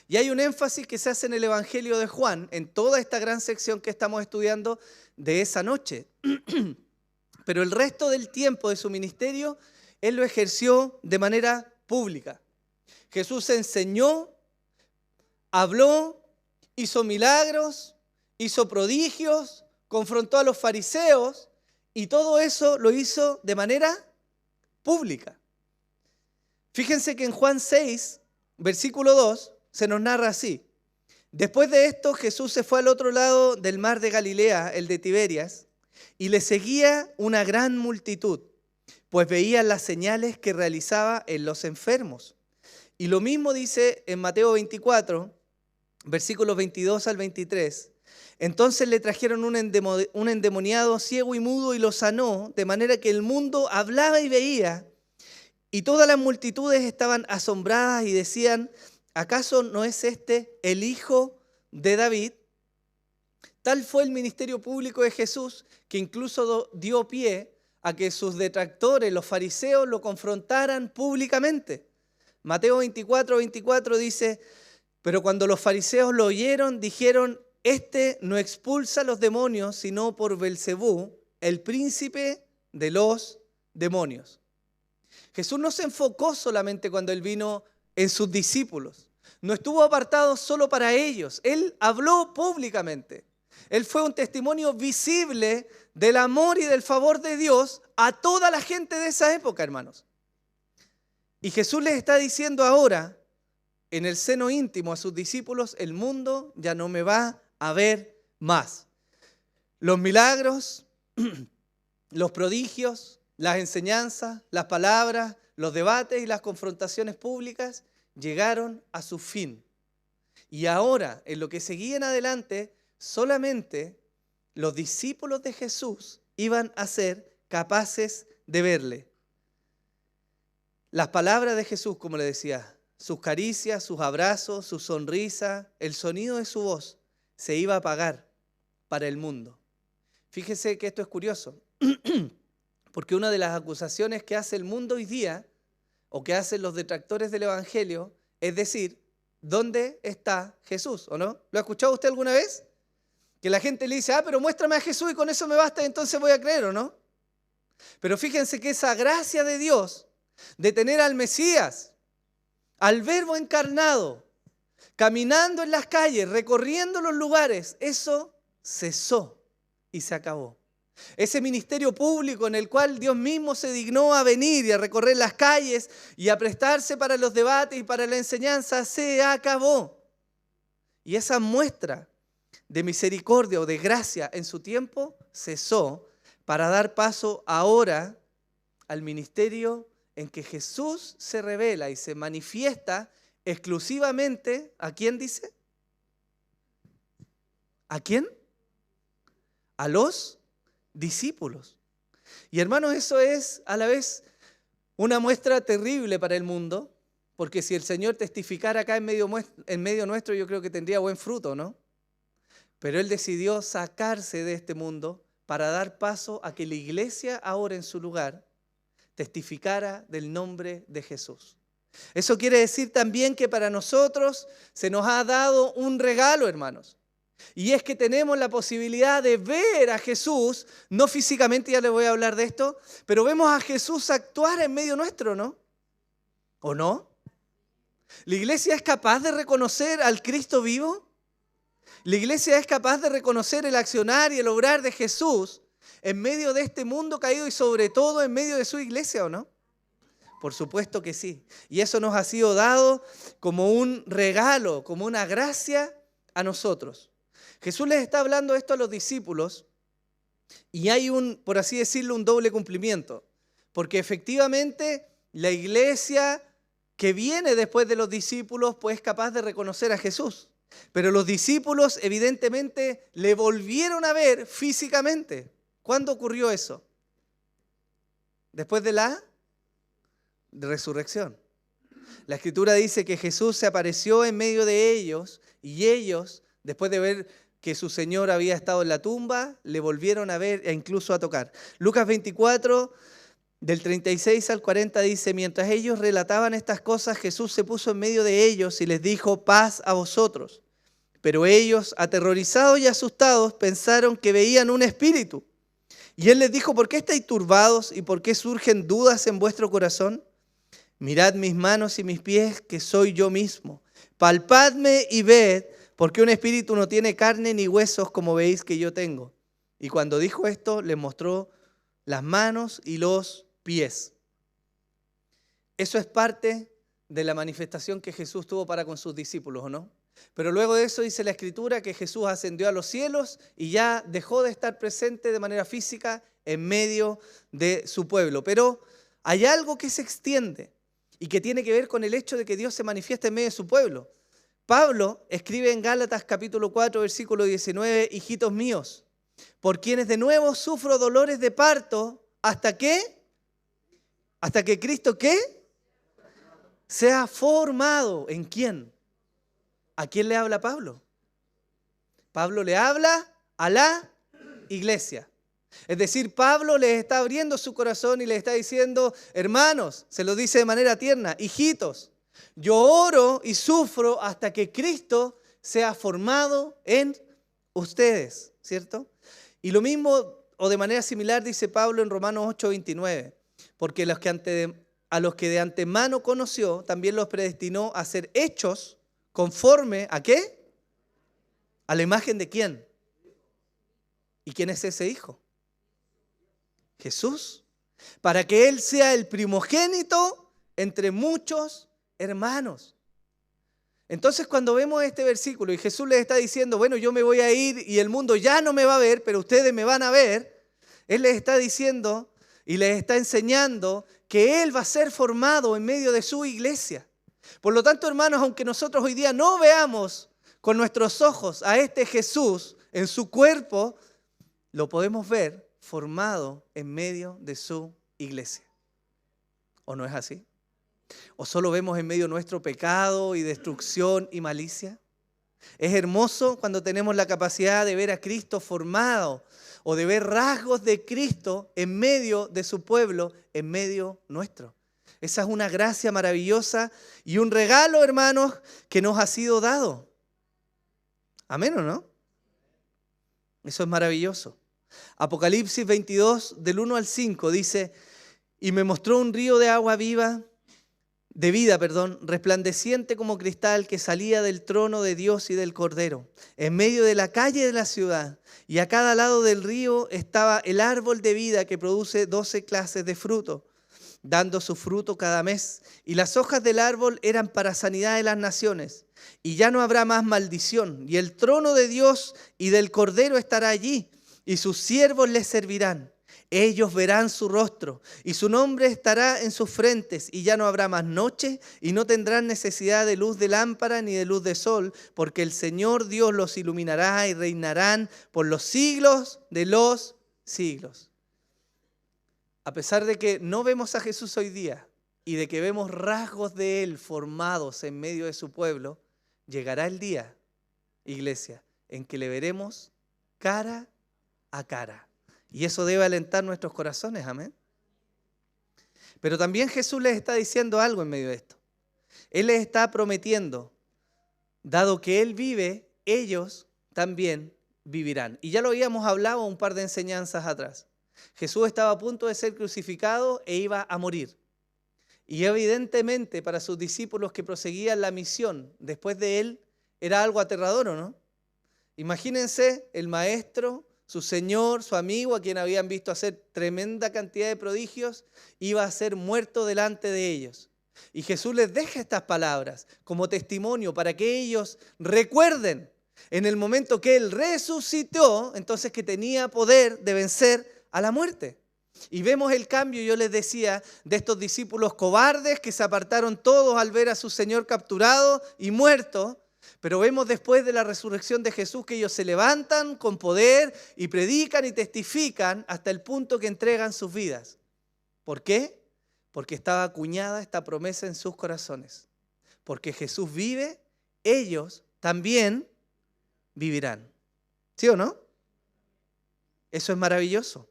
Speaker 4: Y hay un énfasis que se hace en el Evangelio de Juan, en toda esta gran sección que estamos estudiando de esa noche. Pero el resto del tiempo de su ministerio, Él lo ejerció de manera pública. Jesús enseñó, habló, hizo milagros, hizo prodigios, confrontó a los fariseos y todo eso lo hizo de manera pública. Fíjense que en Juan 6, versículo 2, se nos narra así. Después de esto, Jesús se fue al otro lado del mar de Galilea, el de Tiberias, y le seguía una gran multitud, pues veían las señales que realizaba en los enfermos. Y lo mismo dice en Mateo 24, versículos 22 al 23. Entonces le trajeron un endemoniado ciego y mudo y lo sanó, de manera que el mundo hablaba y veía, y todas las multitudes estaban asombradas y decían, ¿acaso no es este el hijo de David? Tal fue el ministerio público de Jesús que incluso dio pie a que sus detractores, los fariseos, lo confrontaran públicamente. Mateo 24, 24 dice, pero cuando los fariseos lo oyeron, dijeron, este no expulsa a los demonios, sino por Belcebú, el príncipe de los demonios. Jesús no se enfocó solamente cuando Él vino en sus discípulos. No estuvo apartado solo para ellos. Él habló públicamente. Él fue un testimonio visible del amor y del favor de Dios a toda la gente de esa época, hermanos. Y Jesús les está diciendo ahora, en el seno íntimo a sus discípulos, el mundo ya no me va a ver más. Los milagros, los prodigios, las enseñanzas, las palabras, los debates y las confrontaciones públicas llegaron a su fin. Y ahora, en lo que seguía en adelante, solamente los discípulos de Jesús iban a ser capaces de verle. Las palabras de Jesús, como le decía, sus caricias, sus abrazos, su sonrisa, el sonido de su voz, se iba a apagar para el mundo. Fíjese que esto es curioso, porque una de las acusaciones que hace el mundo hoy día, o que hacen los detractores del Evangelio, es decir, ¿dónde está Jesús? ¿O no? ¿Lo ha escuchado usted alguna vez? Que la gente le dice, pero muéstrame a Jesús y con eso me basta y entonces voy a creer, ¿o no? Pero fíjense que esa gracia de Dios, de tener al Mesías, al Verbo encarnado, caminando en las calles, recorriendo los lugares, eso cesó y se acabó. Ese ministerio público en el cual Dios mismo se dignó a venir y a recorrer las calles y a prestarse para los debates y para la enseñanza, se acabó. Y esa muestra de misericordia o de gracia en su tiempo cesó para dar paso ahora al ministerio en que Jesús se revela y se manifiesta exclusivamente, ¿a quién dice? ¿A quién? A los discípulos. Y hermanos, eso es a la vez una muestra terrible para el mundo, porque si el Señor testificara acá en medio nuestro, yo creo que tendría buen fruto, ¿no? Pero Él decidió sacarse de este mundo para dar paso a que la iglesia ahora en su lugar testificara del nombre de Jesús. Eso quiere decir también que para nosotros se nos ha dado un regalo, hermanos. Y es que tenemos la posibilidad de ver a Jesús, no físicamente, ya les voy a hablar de esto, pero vemos a Jesús actuar en medio nuestro, ¿no? ¿O no? ¿La iglesia es capaz de reconocer al Cristo vivo? ¿La iglesia es capaz de reconocer el accionar y el obrar de Jesús en medio de este mundo caído y sobre todo en medio de su iglesia, o no? Por supuesto que sí. Y eso nos ha sido dado como un regalo, como una gracia a nosotros. Jesús les está hablando esto a los discípulos y hay por así decirlo, un doble cumplimiento. Porque efectivamente la iglesia que viene después de los discípulos pues es capaz de reconocer a Jesús. Pero los discípulos evidentemente le volvieron a ver físicamente. ¿Cuándo ocurrió eso? Después de la resurrección. La Escritura dice que Jesús se apareció en medio de ellos y ellos, después de ver que su Señor había estado en la tumba, le volvieron a ver e incluso a tocar. Lucas 24, del 36 al 40 dice, mientras ellos relataban estas cosas, Jesús se puso en medio de ellos y les dijo, paz a vosotros. Pero ellos, aterrorizados y asustados, pensaron que veían un espíritu. Y Él les dijo, ¿por qué estáis turbados y por qué surgen dudas en vuestro corazón? Mirad mis manos y mis pies, que soy yo mismo. Palpadme y ved, porque un espíritu no tiene carne ni huesos como veis que yo tengo. Y cuando dijo esto, les mostró las manos y los pies. Eso es parte de la manifestación que Jesús tuvo para con sus discípulos, ¿o no? Pero luego de eso dice la Escritura que Jesús ascendió a los cielos y ya dejó de estar presente de manera física en medio de su pueblo. Pero hay algo que se extiende y que tiene que ver con el hecho de que Dios se manifiesta en medio de su pueblo. Pablo escribe en Gálatas capítulo 4, versículo 19, hijitos míos, por quienes de nuevo sufro dolores de parto, ¿hasta qué? Hasta que Cristo, ¿qué? Sea formado. ¿En quién? ¿A quién le habla Pablo? Pablo le habla a la iglesia. Es decir, Pablo les está abriendo su corazón y les está diciendo, hermanos, se lo dice de manera tierna, hijitos, yo oro y sufro hasta que Cristo sea formado en ustedes, ¿cierto? Y lo mismo o de manera similar dice Pablo en Romanos 8:29, porque a los que de antemano conoció, también los predestinó a ser hechos conforme ¿a qué? ¿A la imagen de quién? ¿Y quién es ese hijo? Jesús, para que Él sea el primogénito entre muchos hermanos. Entonces cuando vemos este versículo y Jesús les está diciendo, bueno, yo me voy a ir y el mundo ya no me va a ver, pero ustedes me van a ver, Él les está diciendo y les está enseñando que Él va a ser formado en medio de su iglesia. Por lo tanto, hermanos, aunque nosotros hoy día no veamos con nuestros ojos a este Jesús en su cuerpo, lo podemos ver formado en medio de su iglesia. ¿O no es así? ¿O solo vemos en medio nuestro pecado y destrucción y malicia? Es hermoso cuando tenemos la capacidad de ver a Cristo formado o de ver rasgos de Cristo en medio de su pueblo, en medio nuestro. Esa es una gracia maravillosa y un regalo, hermanos, que nos ha sido dado. ¿Amén o no? Eso es maravilloso. Apocalipsis 22, del 1 al 5, dice: y me mostró un río de agua viva, de vida, resplandeciente como cristal, que salía del trono de Dios y del Cordero, en medio de la calle de la ciudad. Y a cada lado del río estaba el árbol de vida, que produce 12 clases de fruto, dando su fruto cada mes. Y las hojas del árbol eran para sanidad de las naciones. Y ya no habrá más maldición. Y el trono de Dios y del Cordero estará allí, y sus siervos les servirán. Ellos verán su rostro, y su nombre estará en sus frentes, y ya no habrá más noche, y no tendrán necesidad de luz de lámpara ni de luz de sol, porque el Señor Dios los iluminará, y reinarán por los siglos de los siglos. A pesar de que no vemos a Jesús hoy día, y de que vemos rasgos de Él formados en medio de su pueblo, llegará el día, iglesia, en que le veremos cara a cara. Y eso debe alentar nuestros corazones, amén. Pero también Jesús les está diciendo algo en medio de esto. Él les está prometiendo, dado que Él vive, ellos también vivirán. Y ya lo habíamos hablado un par de enseñanzas atrás. Jesús estaba a punto de ser crucificado e iba a morir. Y evidentemente para sus discípulos que proseguían la misión después de Él, era algo aterrador, ¿o no? Imagínense el maestro, su Señor, su amigo, a quien habían visto hacer tremenda cantidad de prodigios, iba a ser muerto delante de ellos. Y Jesús les deja estas palabras como testimonio para que ellos recuerden en el momento que Él resucitó, entonces que tenía poder de vencer a la muerte. Y vemos el cambio, yo les decía, de estos discípulos cobardes que se apartaron todos al ver a su Señor capturado y muerto. Pero vemos después de la resurrección de Jesús que ellos se levantan con poder y predican y testifican hasta el punto que entregan sus vidas. ¿Por qué? Porque estaba acuñada esta promesa en sus corazones. Porque Jesús vive, ellos también vivirán. ¿Sí o no? Eso es maravilloso.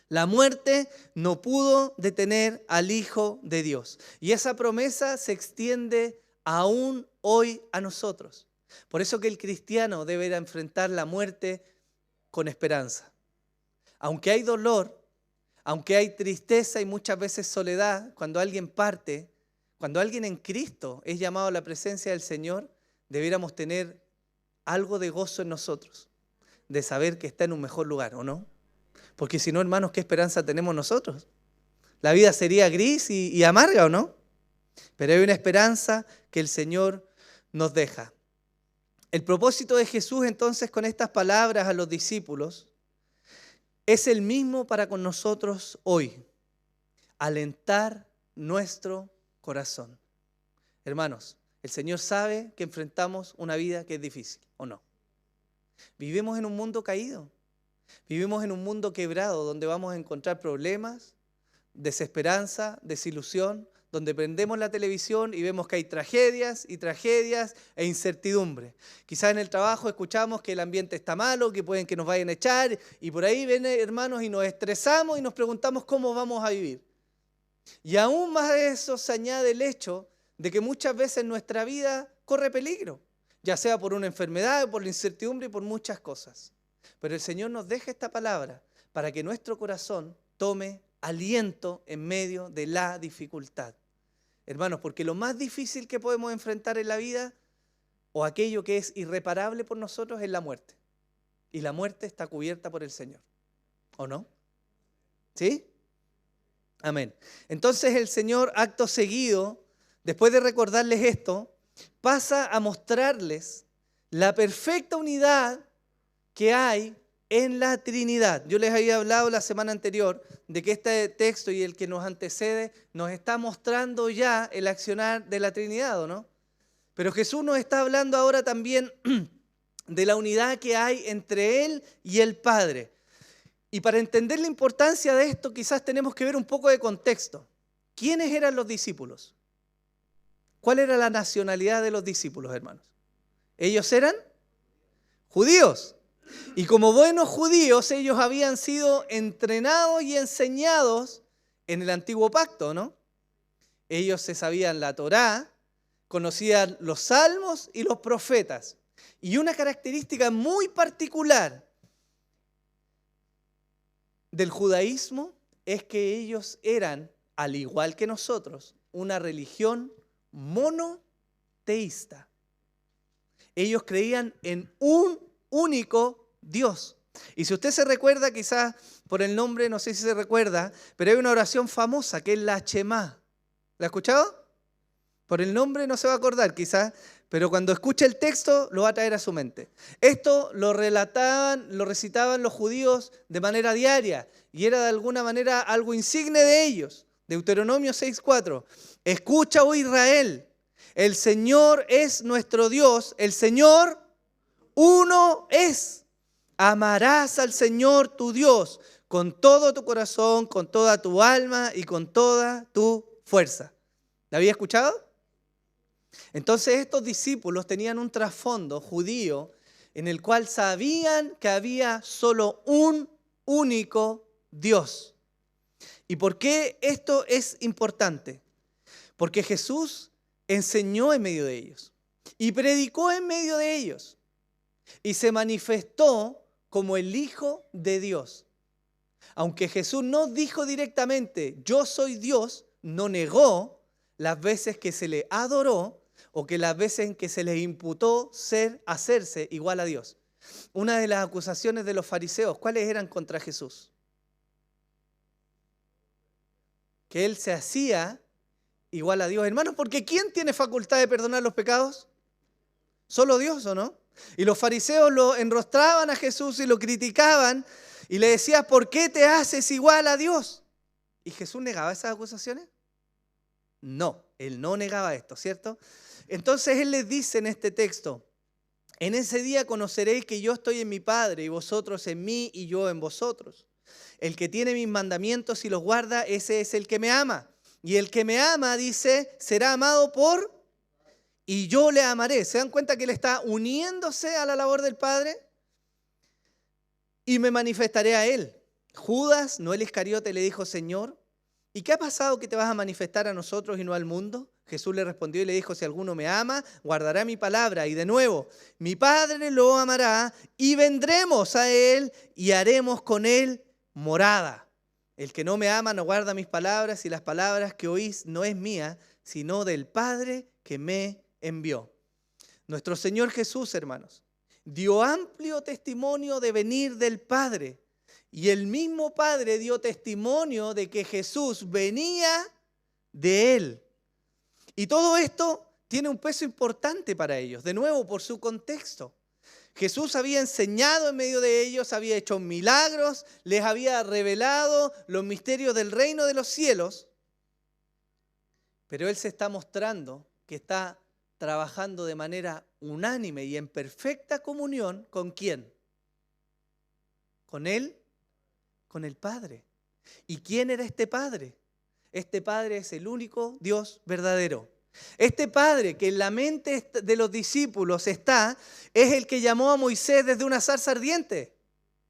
Speaker 4: La muerte no pudo detener al Hijo de Dios. Y esa promesa se extiende aún hoy a nosotros. Por eso que el cristiano debe enfrentar la muerte con esperanza. Aunque hay dolor, aunque hay tristeza y muchas veces soledad, cuando alguien parte, cuando alguien en Cristo es llamado a la presencia del Señor, debiéramos tener algo de gozo en nosotros, de saber que está en un mejor lugar, ¿o no? Porque si no, hermanos, ¿qué esperanza tenemos nosotros? La vida sería gris y amarga, ¿o no? Pero hay una esperanza que el Señor nos deja. El propósito de Jesús entonces con estas palabras a los discípulos es el mismo para con nosotros hoy. Alentar nuestro corazón. Hermanos, el Señor sabe que enfrentamos una vida que es difícil, ¿o no? Vivimos en un mundo caído. Vivimos en un mundo quebrado donde vamos a encontrar problemas, desesperanza, desilusión, donde prendemos la televisión y vemos que hay tragedias e incertidumbre. Quizás en el trabajo escuchamos que el ambiente está malo, que pueden que nos vayan a echar, y por ahí ven, hermanos, y nos estresamos y nos preguntamos cómo vamos a vivir. Y aún más de eso se añade el hecho de que muchas veces nuestra vida corre peligro, ya sea por una enfermedad, por la incertidumbre y por muchas cosas. Pero el Señor nos deja esta palabra para que nuestro corazón tome aliento en medio de la dificultad. Hermanos, porque lo más difícil que podemos enfrentar en la vida, o aquello que es irreparable por nosotros, es la muerte. Y la muerte está cubierta por el Señor. ¿O no? ¿Sí? Amén. Entonces el Señor, acto seguido, después de recordarles esto, pasa a mostrarles la perfecta unidad que hay en la Trinidad. Yo les había hablado la semana anterior de que este texto y el que nos antecede nos está mostrando ya el accionar de la Trinidad, ¿o no? Pero Jesús nos está hablando ahora también de la unidad que hay entre Él y el Padre. Y para entender la importancia de esto, quizás tenemos que ver un poco de contexto. ¿Quiénes eran los discípulos? ¿Cuál era la nacionalidad de los discípulos, hermanos? Ellos eran judíos. Y como buenos judíos, ellos habían sido entrenados y enseñados en el antiguo pacto, ¿no? Ellos se sabían la Torá, conocían los salmos y los profetas. Y una característica muy particular del judaísmo es que ellos eran, al igual que nosotros, una religión monoteísta. Ellos creían en un único Dios. Y si usted se recuerda, quizás por el nombre, no sé si se recuerda, pero hay una oración famosa que es la Shema. ¿La ha escuchado? Por el nombre no se va a acordar quizás, pero cuando escuche el texto lo va a traer a su mente. Esto lo relataban, lo recitaban los judíos de manera diaria y era de alguna manera algo insigne de ellos. Deuteronomio 6:4. Escucha, oh Israel, el Señor es nuestro Dios, el Señor uno es. Amarás al Señor tu Dios con todo tu corazón, con toda tu alma y con toda tu fuerza. ¿La había escuchado? Entonces estos discípulos tenían un trasfondo judío en el cual sabían que había solo un único Dios. ¿Y por qué esto es importante? Porque Jesús enseñó en medio de ellos y predicó en medio de ellos y se manifestó como el Hijo de Dios. Aunque Jesús no dijo directamente, yo soy Dios, no negó las veces que se le adoró o que las veces en que se le imputó hacerse igual a Dios. Una de las acusaciones de los fariseos, ¿cuáles eran contra Jesús? Que él se hacía igual a Dios. Hermanos, porque ¿quién tiene facultad de perdonar los pecados? ¿Solo Dios o no? Y los fariseos lo enrostraban a Jesús y lo criticaban y le decían, ¿por qué te haces igual a Dios? ¿Y Jesús negaba esas acusaciones? No, él no negaba esto, ¿cierto? Entonces él les dice en este texto, en ese día conoceréis que yo estoy en mi Padre y vosotros en mí y yo en vosotros. El que tiene mis mandamientos y los guarda, ese es el que me ama. Y el que me ama, dice, será amado por... y yo le amaré. ¿Se dan cuenta que él está uniéndose a la labor del Padre? Y me manifestaré a él. Judas, no el Iscariote, le dijo, Señor, ¿y qué ha pasado que te vas a manifestar a nosotros y no al mundo? Jesús le respondió y le dijo, si alguno me ama, guardará mi palabra. Y de nuevo, mi Padre lo amará y vendremos a él y haremos con él morada. El que no me ama no guarda mis palabras y las palabras que oís no es mía, sino del Padre que me envió. Nuestro Señor Jesús, hermanos, dio amplio testimonio de venir del Padre. Y el mismo Padre dio testimonio de que Jesús venía de Él. Y todo esto tiene un peso importante para ellos, de nuevo por su contexto. Jesús había enseñado en medio de ellos, había hecho milagros, les había revelado los misterios del reino de los cielos. Pero Él se está mostrando que está trabajando de manera unánime y en perfecta comunión, ¿con quién? Con Él, con el Padre. ¿Y quién era este Padre? Este Padre es el único Dios verdadero. Este Padre que en la mente de los discípulos está, es el que llamó a Moisés desde una zarza ardiente.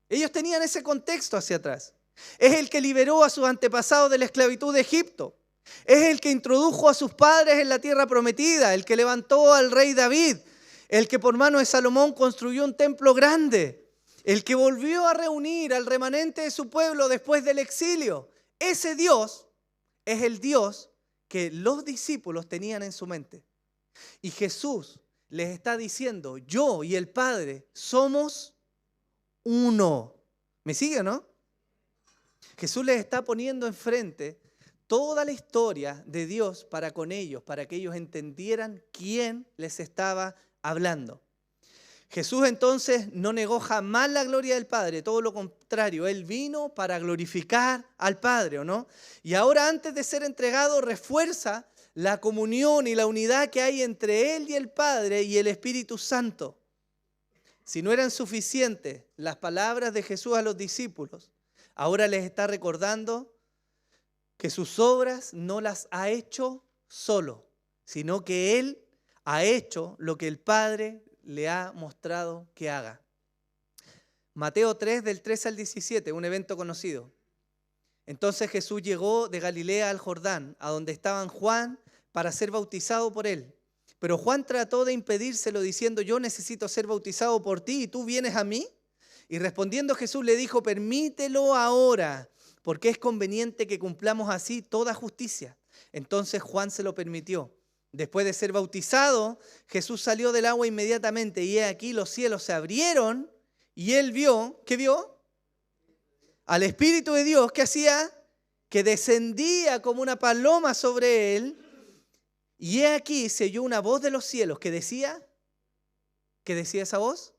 Speaker 4: Ellos tenían ese contexto hacia atrás. Es el que liberó a sus antepasados de la esclavitud de Egipto. Es el que introdujo a sus padres en la tierra prometida, el que levantó al rey David, el que por mano de Salomón construyó un templo grande, el que volvió a reunir al remanente de su pueblo después del exilio. Ese Dios es el Dios que los discípulos tenían en su mente. Y Jesús les está diciendo, yo y el Padre somos uno. ¿Me sigue o no? Jesús les está poniendo enfrente toda la historia de Dios para con ellos, para que ellos entendieran quién les estaba hablando. Jesús entonces no negó jamás la gloria del Padre, todo lo contrario, Él vino para glorificar al Padre, ¿o no? Y ahora antes de ser entregado refuerza la comunión y la unidad que hay entre Él y el Padre y el Espíritu Santo. Si no eran suficientes las palabras de Jesús a los discípulos, ahora les está recordando que sus obras no las ha hecho solo, sino que Él ha hecho lo que el Padre le ha mostrado que haga. Mateo 3, del 13 al 17, un evento conocido. Entonces Jesús llegó de Galilea al Jordán, a donde estaban Juan, para ser bautizado por él. Pero Juan trató de impedírselo diciendo, yo necesito ser bautizado por ti y tú vienes a mí. Y respondiendo Jesús le dijo, permítelo ahora, porque es conveniente que cumplamos así toda justicia. Entonces Juan se lo permitió. Después de ser bautizado, Jesús salió del agua inmediatamente y he aquí los cielos se abrieron y él vio, ¿qué vio? Al Espíritu de Dios, ¿qué hacía? Que descendía como una paloma sobre él. Y he aquí se oyó una voz de los cielos que decía, ¿qué decía esa voz?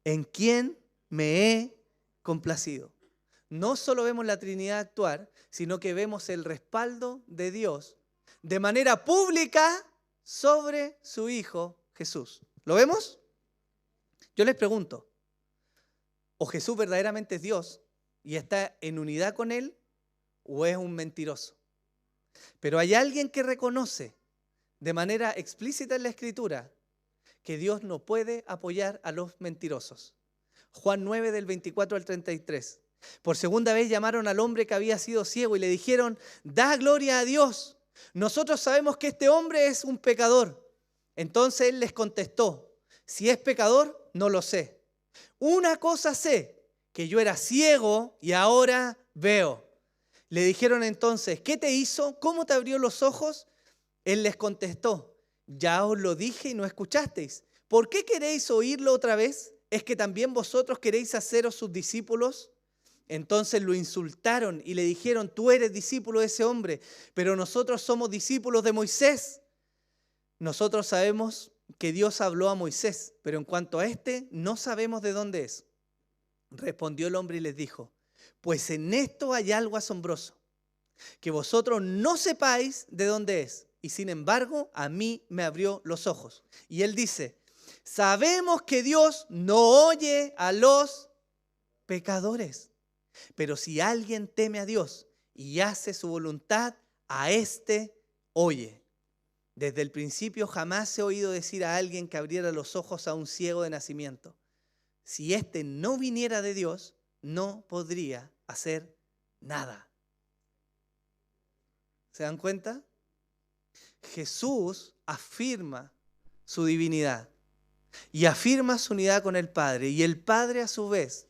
Speaker 4: ¿En quién me he complacido? No solo vemos la Trinidad actuar, sino que vemos el respaldo de Dios de manera pública sobre su Hijo Jesús. ¿Lo vemos? Yo les pregunto, ¿o Jesús verdaderamente es Dios y está en unidad con Él, o es un mentiroso? Pero hay alguien que reconoce de manera explícita en la Escritura que Dios no puede apoyar a los mentirosos. Juan 9 del 24 al 33. Por segunda vez llamaron al hombre que había sido ciego y le dijeron, da gloria a Dios. Nosotros sabemos que este hombre es un pecador. Entonces él les contestó, si es pecador, no lo sé. Una cosa sé, que yo era ciego y ahora veo. Le dijeron entonces, ¿qué te hizo? ¿Cómo te abrió los ojos? Él les contestó, ya os lo dije y no escuchasteis. ¿Por qué queréis oírlo otra vez? ¿Es que también vosotros queréis haceros sus discípulos? Entonces lo insultaron y le dijeron, tú eres discípulo de ese hombre, pero nosotros somos discípulos de Moisés. Nosotros sabemos que Dios habló a Moisés, pero en cuanto a este, no sabemos de dónde es. Respondió el hombre y les dijo, pues en esto hay algo asombroso, que vosotros no sepáis de dónde es, y sin embargo a mí me abrió los ojos. Y él dice, sabemos que Dios no oye a los pecadores. Pero si alguien teme a Dios y hace su voluntad, a éste oye. Desde el principio jamás he oído decir a alguien que abriera los ojos a un ciego de nacimiento. Si éste no viniera de Dios, no podría hacer nada. ¿Se dan cuenta? Jesús afirma su divinidad y afirma su unidad con el Padre. Y el Padre a su vez,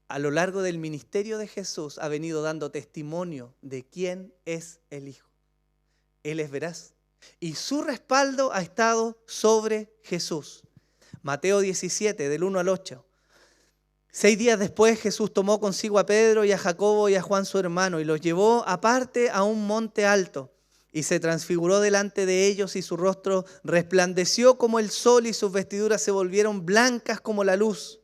Speaker 4: a lo largo del ministerio de Jesús, ha venido dando testimonio de quién es el Hijo. Él es veraz. Y su respaldo ha estado sobre Jesús. Mateo 17, del 1 al 8. 6 días después Jesús tomó consigo a Pedro y a Jacobo y a Juan su hermano y los llevó aparte a un monte alto y se transfiguró delante de ellos y su rostro resplandeció como el sol y sus vestiduras se volvieron blancas como la luz.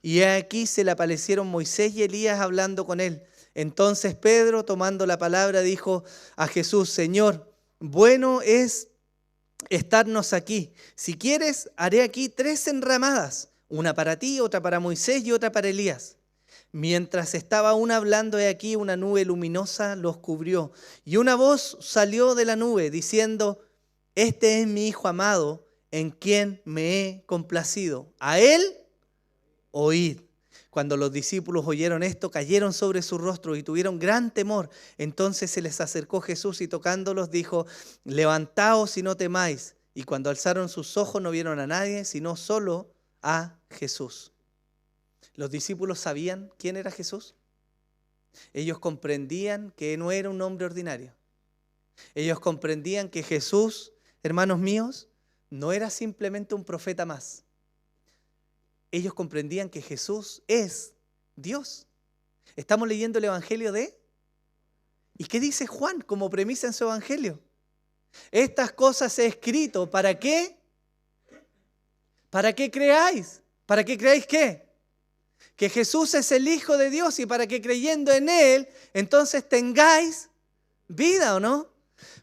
Speaker 4: Y aquí se le aparecieron Moisés y Elías hablando con él. Entonces Pedro, tomando la palabra, dijo a Jesús, Señor, bueno es estarnos aquí. Si quieres, haré aquí 3 enramadas, una para ti, otra para Moisés y otra para Elías. Mientras estaba aún hablando, he aquí una nube luminosa los cubrió. Y una voz salió de la nube diciendo, este es mi Hijo amado, en quien me he complacido. A él oíd. Cuando los discípulos oyeron esto, cayeron sobre su rostro y tuvieron gran temor. Entonces se les acercó Jesús y tocándolos dijo, levantaos y no temáis. Y cuando alzaron sus ojos no vieron a nadie, sino solo a Jesús. ¿Los discípulos sabían quién era Jesús? Ellos comprendían que no era un hombre ordinario. Ellos comprendían que Jesús, hermanos míos, no era simplemente un profeta más. Ellos comprendían que Jesús es Dios. Estamos leyendo el Evangelio de... ¿Y qué dice Juan como premisa en su Evangelio? Estas cosas he escrito, ¿para qué? ¿Para qué creáis? ¿Para qué creáis qué? Que Jesús es el Hijo de Dios y para que creyendo en Él, entonces tengáis vida, ¿o no?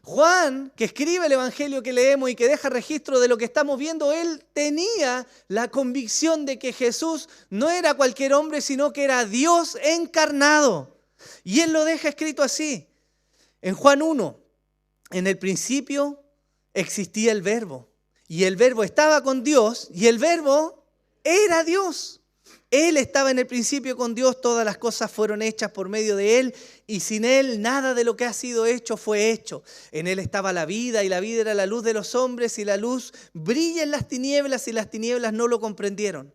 Speaker 4: Juan, que escribe el Evangelio que leemos y que deja registro de lo que estamos viendo, él tenía la convicción de que Jesús no era cualquier hombre, sino que era Dios encarnado. Y él lo deja escrito así. En Juan 1, en el principio existía el Verbo. Y el Verbo estaba con Dios y el Verbo era Dios. Él estaba en el principio con Dios, todas las cosas fueron hechas por medio de Él y sin Él nada de lo que ha sido hecho fue hecho. En Él estaba la vida y la vida era la luz de los hombres y la luz brilla en las tinieblas y las tinieblas no lo comprendieron.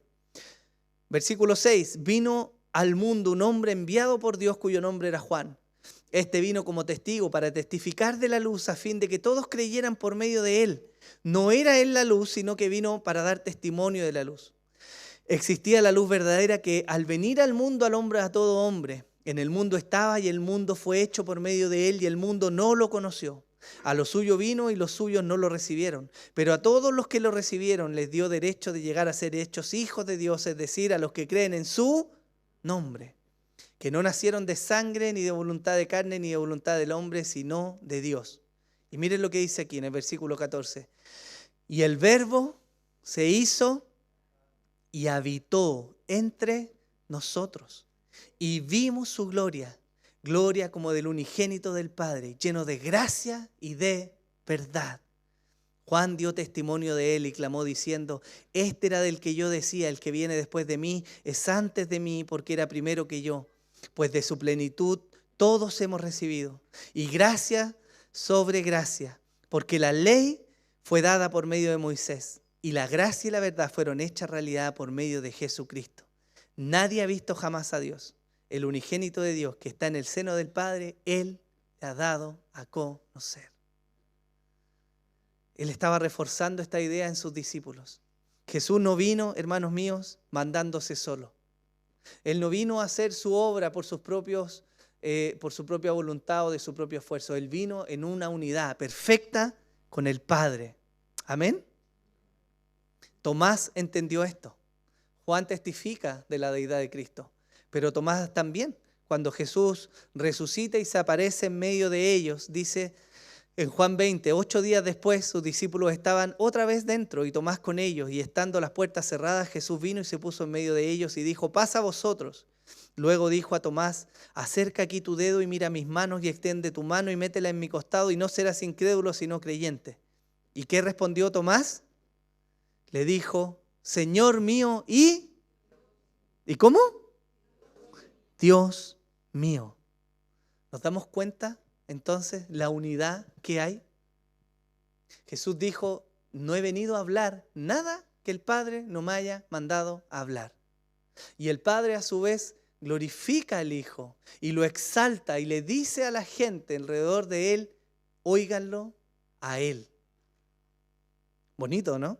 Speaker 4: Versículo 6, vino al mundo un hombre enviado por Dios cuyo nombre era Juan. Este vino como testigo para testificar de la luz a fin de que todos creyeran por medio de él. No era él la luz, sino que vino para dar testimonio de la luz. Existía la luz verdadera que al venir al mundo alumbra a todo hombre. En el mundo estaba y el mundo fue hecho por medio de él y el mundo no lo conoció. A lo suyo vino y los suyos no lo recibieron. Pero a todos los que lo recibieron les dio derecho de llegar a ser hechos hijos de Dios, es decir, a los que creen en su nombre. Que no nacieron de sangre, ni de voluntad de carne, ni de voluntad del hombre, sino de Dios. Y miren lo que dice aquí en el versículo 14. Y el Verbo se hizo y habitó entre nosotros. Y vimos su gloria, gloria como del unigénito del Padre, lleno de gracia y de verdad. Juan dio testimonio de él y clamó diciendo, este era del que yo decía, el que viene después de mí es antes de mí porque era primero que yo. Pues de su plenitud todos hemos recibido, y gracia sobre gracia, porque la ley fue dada por medio de Moisés, y la gracia y la verdad fueron hechas realidad por medio de Jesucristo. Nadie ha visto jamás a Dios, el unigénito de Dios que está en el seno del Padre, Él le ha dado a conocer. Él estaba reforzando esta idea en sus discípulos. Jesús no vino, hermanos míos, mandándose solo. Él no vino a hacer su obra por su propia voluntad o de su propio esfuerzo. Él vino en una unidad perfecta con el Padre. Amén. Tomás entendió esto. Juan testifica de la deidad de Cristo. Pero Tomás también, cuando Jesús resucita y se aparece en medio de ellos, dice en Juan 20, 8 días después sus discípulos estaban otra vez dentro y Tomás con ellos, y estando las puertas cerradas, Jesús vino y se puso en medio de ellos y dijo, paz a vosotros. Luego dijo a Tomás, acerca aquí tu dedo y mira mis manos y extiende tu mano y métela en mi costado y no serás incrédulo sino creyente. ¿Y qué respondió Tomás? Le dijo, Señor mío ¿y cómo? Dios mío. ¿Nos damos cuenta entonces la unidad que hay? Jesús dijo, no he venido a hablar nada que el Padre no me haya mandado a hablar. Y el Padre a su vez glorifica al Hijo y lo exalta y le dice a la gente alrededor de Él, óiganlo a Él. Bonito, ¿no?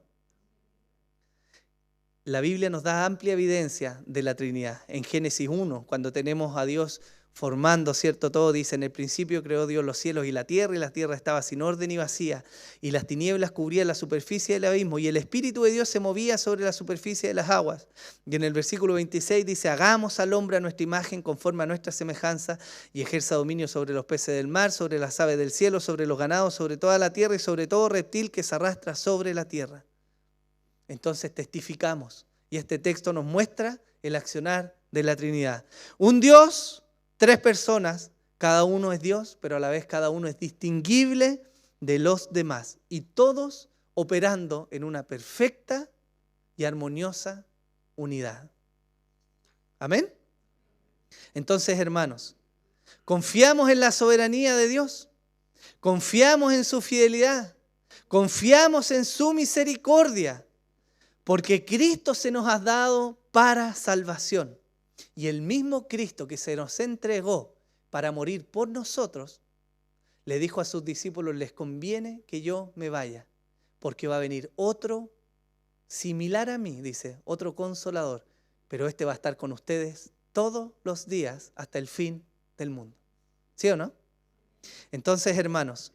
Speaker 4: La Biblia nos da amplia evidencia de la Trinidad. En Génesis 1, cuando tenemos a Dios formando, ¿cierto? Todo dice, en el principio creó Dios los cielos y la tierra estaba sin orden y vacía, y las tinieblas cubrían la superficie del abismo, y el Espíritu de Dios se movía sobre la superficie de las aguas. Y en el versículo 26 dice, hagamos al hombre a nuestra imagen, conforme a nuestra semejanza, y ejerza dominio sobre los peces del mar, sobre las aves del cielo, sobre los ganados, sobre toda la tierra, y sobre todo reptil que se arrastra sobre la tierra. Entonces testificamos, y este texto nos muestra el accionar de la Trinidad. Un Dios, tres personas, cada uno es Dios, pero a la vez cada uno es distinguible de los demás. Y todos operando en una perfecta y armoniosa unidad. ¿Amén? Entonces, hermanos, confiamos en la soberanía de Dios, confiamos en su fidelidad, confiamos en su misericordia, porque Cristo se nos ha dado para salvación. Y el mismo Cristo que se nos entregó para morir por nosotros, le dijo a sus discípulos, les conviene que yo me vaya, porque va a venir otro similar a mí, dice, otro consolador, pero este va a estar con ustedes todos los días hasta el fin del mundo. ¿Sí o no? Entonces, hermanos,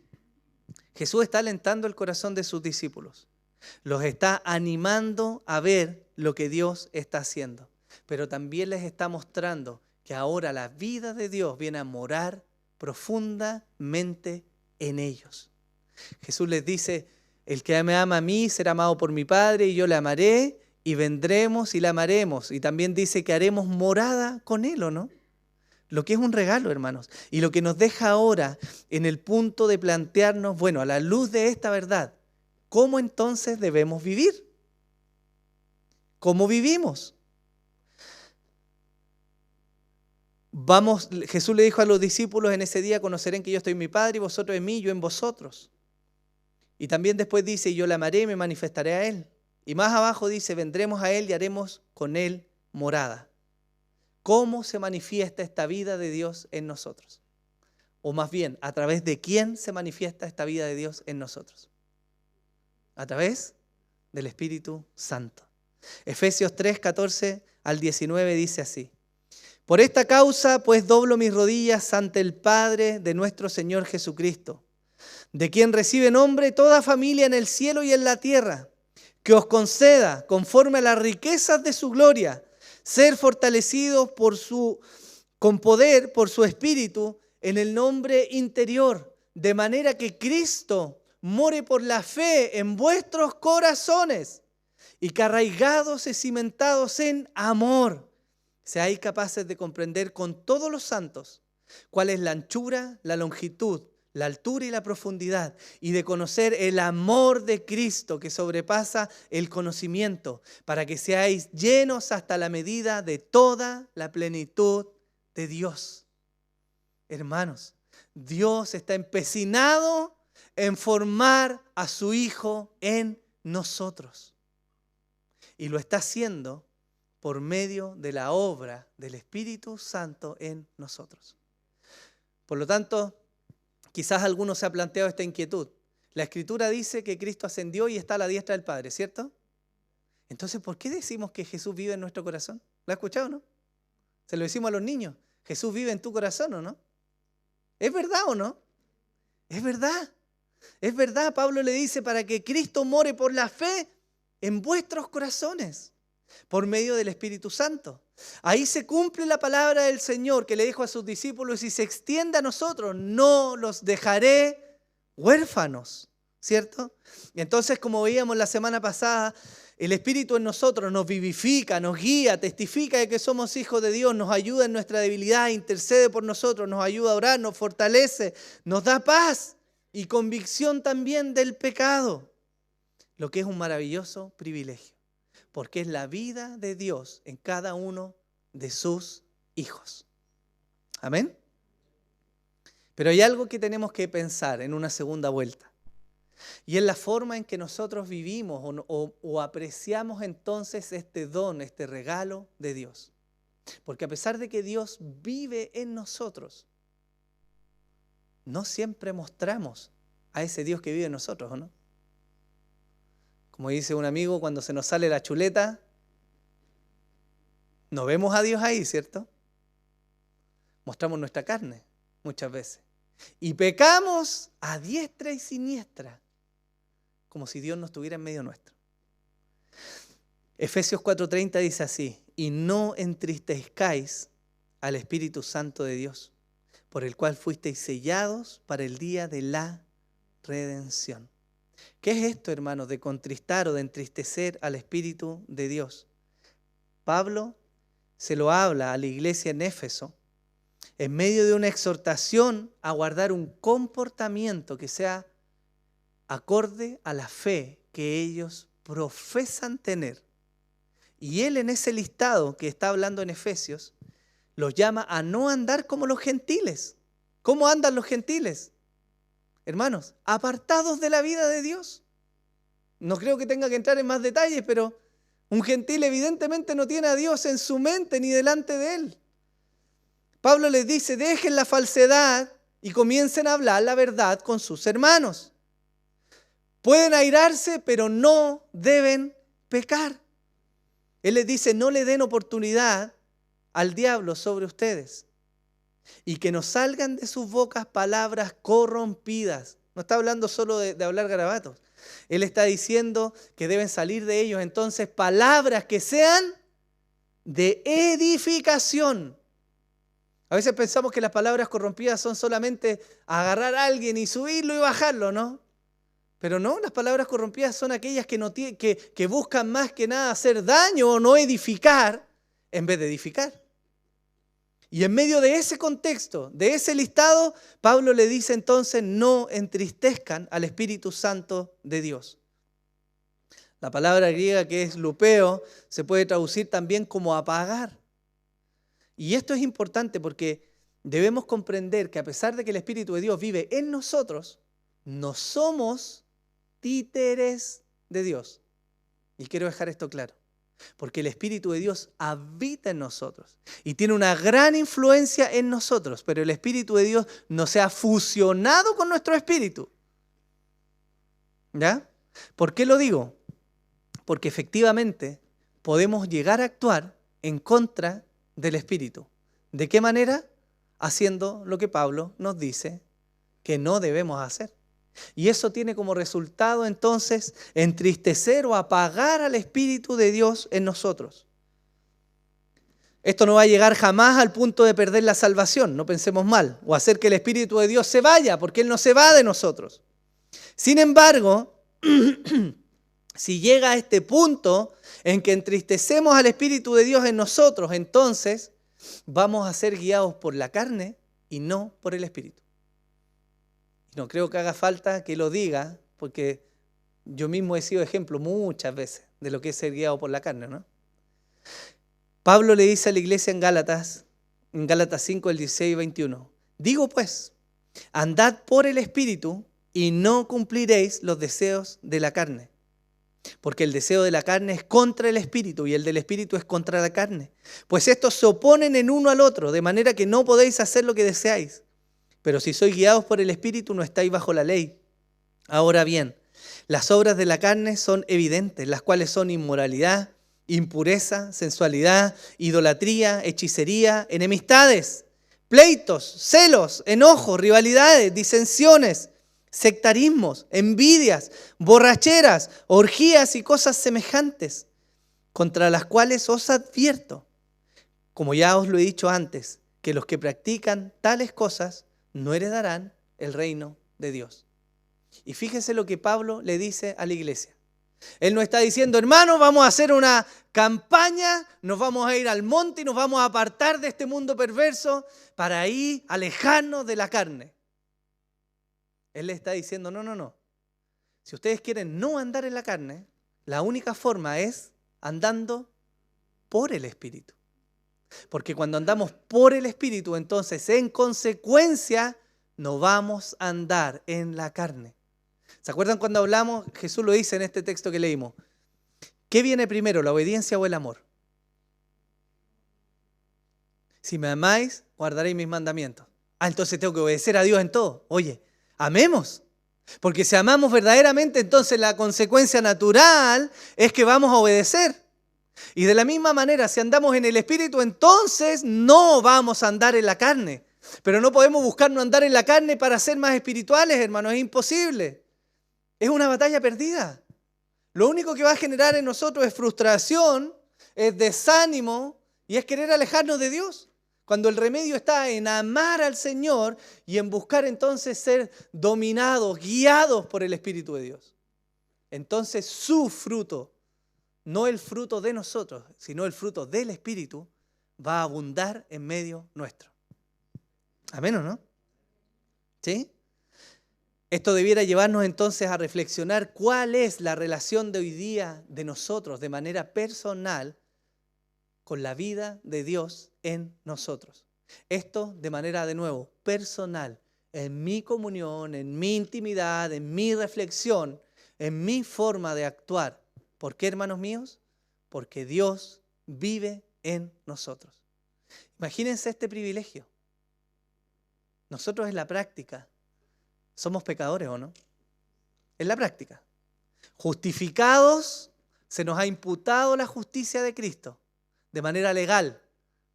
Speaker 4: Jesús está alentando el corazón de sus discípulos. Los está animando a ver lo que Dios está haciendo. Pero también les está mostrando que ahora la vida de Dios viene a morar profundamente en ellos. Jesús les dice, el que me ama a mí será amado por mi Padre y yo le amaré y vendremos y le amaremos. Y también dice que haremos morada con Él, ¿o no? Lo que es un regalo, hermanos. Y lo que nos deja ahora en el punto de plantearnos, bueno, a la luz de esta verdad, ¿cómo entonces debemos vivir? ¿Cómo vivimos? Jesús le dijo a los discípulos en ese día, conocerán que yo estoy en mi Padre y vosotros en mí, yo en vosotros. Y también después dice, yo le amaré y me manifestaré a Él. Y más abajo dice, vendremos a Él y haremos con Él morada. ¿Cómo se manifiesta esta vida de Dios en nosotros? O más bien, ¿a través de quién se manifiesta esta vida de Dios en nosotros? A través del Espíritu Santo. Efesios 3, 14 al 19 dice así: por esta causa, pues, doblo mis rodillas ante el Padre de nuestro Señor Jesucristo, de quien recibe nombre toda familia en el cielo y en la tierra, que os conceda, conforme a las riquezas de su gloria, ser fortalecidos con poder por su Espíritu en el hombre interior, de manera que Cristo more por la fe en vuestros corazones y que arraigados y cimentados en amor, seáis capaces de comprender con todos los santos cuál es la anchura, la longitud, la altura y la profundidad, y de conocer el amor de Cristo que sobrepasa el conocimiento, para que seáis llenos hasta la medida de toda la plenitud de Dios. Hermanos, Dios está empecinado en formar a su Hijo en nosotros. Y lo está haciendo por medio de la obra del Espíritu Santo en nosotros. Por lo tanto, quizás alguno se ha planteado esta inquietud. La Escritura dice que Cristo ascendió y está a la diestra del Padre, ¿cierto? Entonces, ¿por qué decimos que Jesús vive en nuestro corazón? ¿Lo ha escuchado, no? Se lo decimos a los niños. ¿Jesús vive en tu corazón o no? ¿Es verdad o no? Es verdad. Es verdad. Pablo le dice, para que Cristo more por la fe en vuestros corazones, por medio del Espíritu Santo. Ahí se cumple la palabra del Señor que le dijo a sus discípulos y se extiende a nosotros: no los dejaré huérfanos, ¿cierto? Y entonces, como veíamos la semana pasada, el Espíritu en nosotros nos vivifica, nos guía, testifica de que somos hijos de Dios, nos ayuda en nuestra debilidad, intercede por nosotros, nos ayuda a orar, nos fortalece, nos da paz y convicción también del pecado, lo que es un maravilloso privilegio, porque es la vida de Dios en cada uno de sus hijos. Amén. Pero hay algo que tenemos que pensar en una segunda vuelta, y es la forma en que nosotros vivimos o apreciamos entonces este don, este regalo de Dios. Porque a pesar de que Dios vive en nosotros, no siempre mostramos a ese Dios que vive en nosotros, ¿o no? Como dice un amigo, cuando se nos sale la chuleta, no vemos a Dios ahí, ¿cierto? Mostramos nuestra carne muchas veces. Y pecamos a diestra y siniestra, como si Dios no estuviera en medio nuestro. Efesios 4:30 dice así: y no entristezcáis al Espíritu Santo de Dios, por el cual fuisteis sellados para el día de la redención. ¿Qué es esto, hermanos, de contristar o de entristecer al Espíritu de Dios? Pablo se lo habla a la iglesia en Éfeso en medio de una exhortación a guardar un comportamiento que sea acorde a la fe que ellos profesan tener. Y él, en ese listado que está hablando en Efesios, los llama a no andar como los gentiles. ¿Cómo andan los gentiles? Hermanos, apartados de la vida de Dios. No creo que tenga que entrar en más detalles, pero un gentil evidentemente no tiene a Dios en su mente ni delante de él. Pablo les dice: dejen la falsedad y comiencen a hablar la verdad con sus hermanos. Pueden airarse, pero no deben pecar. Él les dice: no le den oportunidad al diablo sobre ustedes. Y que no salgan de sus bocas palabras corrompidas. No está hablando solo de hablar garabatos. Él está diciendo que deben salir de ellos entonces palabras que sean de edificación. A veces pensamos que las palabras corrompidas son solamente agarrar a alguien y subirlo y bajarlo, ¿no? Pero no, las palabras corrompidas son aquellas que buscan más que nada hacer daño o no edificar en vez de edificar. Y en medio de ese contexto, de ese listado, Pablo le dice entonces: no entristezcan al Espíritu Santo de Dios. La palabra griega que es lupeo se puede traducir también como apagar. Y esto es importante porque debemos comprender que a pesar de que el Espíritu de Dios vive en nosotros, no somos títeres de Dios. Y quiero dejar esto claro. Porque el Espíritu de Dios habita en nosotros y tiene una gran influencia en nosotros, pero el Espíritu de Dios no se ha fusionado con nuestro espíritu. ¿Ya? ¿Por qué lo digo? Porque efectivamente podemos llegar a actuar en contra del Espíritu. ¿De qué manera? Haciendo lo que Pablo nos dice que no debemos hacer. Y eso tiene como resultado entonces entristecer o apagar al Espíritu de Dios en nosotros. Esto no va a llegar jamás al punto de perder la salvación, no pensemos mal, o hacer que el Espíritu de Dios se vaya, porque Él no se va de nosotros. Sin embargo, si llega a este punto en que entristecemos al Espíritu de Dios en nosotros, entonces vamos a ser guiados por la carne y no por el Espíritu. No creo que haga falta que lo diga, porque yo mismo he sido ejemplo muchas veces de lo que es ser guiado por la carne, ¿no? Pablo le dice a la iglesia en Gálatas 5, el 16 y 21, digo pues, andad por el Espíritu y no cumpliréis los deseos de la carne. Porque el deseo de la carne es contra el Espíritu y el del Espíritu es contra la carne. Pues estos se oponen en uno al otro, de manera que no podéis hacer lo que deseáis. Pero si sois guiados por el Espíritu, no estáis bajo la ley. Ahora bien, las obras de la carne son evidentes, las cuales son inmoralidad, impureza, sensualidad, idolatría, hechicería, enemistades, pleitos, celos, enojos, rivalidades, disensiones, sectarismos, envidias, borracheras, orgías y cosas semejantes, contra las cuales os advierto, como ya os lo he dicho antes, que los que practican tales cosas no heredarán el reino de Dios. Y fíjese lo que Pablo le dice a la iglesia. Él no está diciendo, hermanos, vamos a hacer una campaña, nos vamos a ir al monte y nos vamos a apartar de este mundo perverso para ahí alejarnos de la carne. Él le está diciendo, no. Si ustedes quieren no andar en la carne, la única forma es andando por el Espíritu. Porque cuando andamos por el Espíritu, entonces en consecuencia no vamos a andar en la carne. ¿Se acuerdan cuando hablamos? Jesús lo dice en este texto que leímos. ¿Qué viene primero, la obediencia o el amor? Si me amáis, guardaréis mis mandamientos. Entonces tengo que obedecer a Dios en todo. Oye, amemos. Porque si amamos verdaderamente, entonces la consecuencia natural es que vamos a obedecer. Y de la misma manera, si andamos en el Espíritu, entonces no vamos a andar en la carne. Pero no podemos buscar no andar en la carne para ser más espirituales, hermanos. Es imposible. Es una batalla perdida. Lo único que va a generar en nosotros es frustración, es desánimo y es querer alejarnos de Dios. Cuando el remedio está en amar al Señor y en buscar entonces ser dominados, guiados por el Espíritu de Dios. Entonces su fruto, no el fruto de nosotros, sino el fruto del Espíritu, va a abundar en medio nuestro. Amén, ¿o no? ¿Sí? Esto debiera llevarnos entonces a reflexionar cuál es la relación de hoy día de nosotros de manera personal con la vida de Dios en nosotros. Esto de manera, de nuevo, personal, en mi comunión, en mi intimidad, en mi reflexión, en mi forma de actuar. ¿Por qué, hermanos míos? Porque Dios vive en nosotros. Imagínense este privilegio. Nosotros en la práctica somos pecadores, ¿o no? En la práctica. Justificados, se nos ha imputado la justicia de Cristo de manera legal.